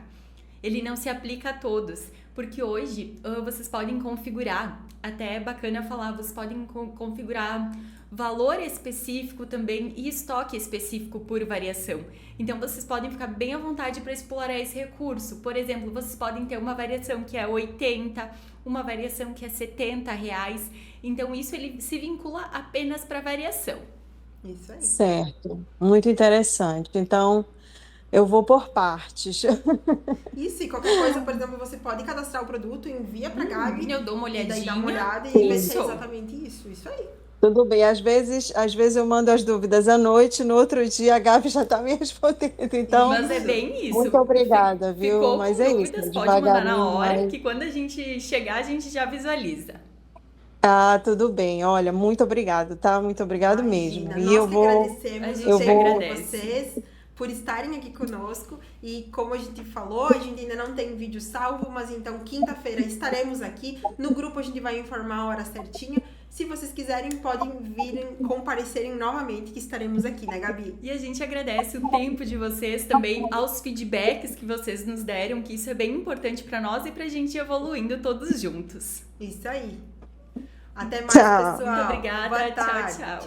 Speaker 2: Ele não se aplica a todos, porque hoje vocês podem configurar, até é bacana falar, vocês podem configurar valor específico também e estoque específico por variação. Então, vocês podem ficar bem à vontade para explorar esse recurso. Por exemplo, vocês podem ter uma variação que é 80, uma variação que é 70 reais. Então, isso ele se vincula apenas para variação.
Speaker 1: Isso aí.
Speaker 3: Certo, muito interessante. Então, eu vou por partes.
Speaker 1: Isso, e qualquer coisa, por exemplo, você pode cadastrar o produto, envia pra Gabi.
Speaker 2: Eu dou uma
Speaker 1: E daí dá uma
Speaker 2: olhadinha.
Speaker 1: olhada e vai
Speaker 3: Isso.
Speaker 1: ser exatamente isso. Isso aí.
Speaker 3: Tudo bem, às vezes eu mando as dúvidas à noite, no outro dia a Gabi já está me respondendo. Então,
Speaker 2: Mas é bem isso.
Speaker 3: muito obrigada, viu?
Speaker 2: Ficou
Speaker 3: Mas
Speaker 2: com
Speaker 3: é
Speaker 2: dúvidas,
Speaker 3: isso,
Speaker 2: pode mandar na
Speaker 3: devagarinho,
Speaker 2: hora,
Speaker 3: mas...
Speaker 2: que quando a gente chegar, a gente já visualiza.
Speaker 3: Ah, tudo bem. Olha, muito obrigado, tá? Muito obrigado mesmo.
Speaker 1: Imagina,
Speaker 3: E
Speaker 1: nós
Speaker 3: eu
Speaker 1: que
Speaker 3: vou...
Speaker 1: agradecemos
Speaker 2: A gente
Speaker 3: eu
Speaker 1: o
Speaker 3: vou-
Speaker 1: tempo de
Speaker 2: agradece.
Speaker 1: vocês por estarem aqui conosco. E como a gente falou, a gente ainda não tem vídeo salvo, mas então quinta-feira estaremos aqui. No grupo a gente vai informar a hora certinha. Se vocês quiserem, podem vir comparecerem novamente, que estaremos aqui, né, Gabi?
Speaker 2: E a gente agradece o tempo de vocês também, aos feedbacks que vocês nos deram, que isso é bem importante para nós e pra gente ir evoluindo todos juntos.
Speaker 1: Isso aí. Até mais,
Speaker 3: Tchau.
Speaker 1: pessoal.
Speaker 2: Muito obrigada,
Speaker 1: Boa
Speaker 2: tchau,
Speaker 1: tarde.
Speaker 2: tchau.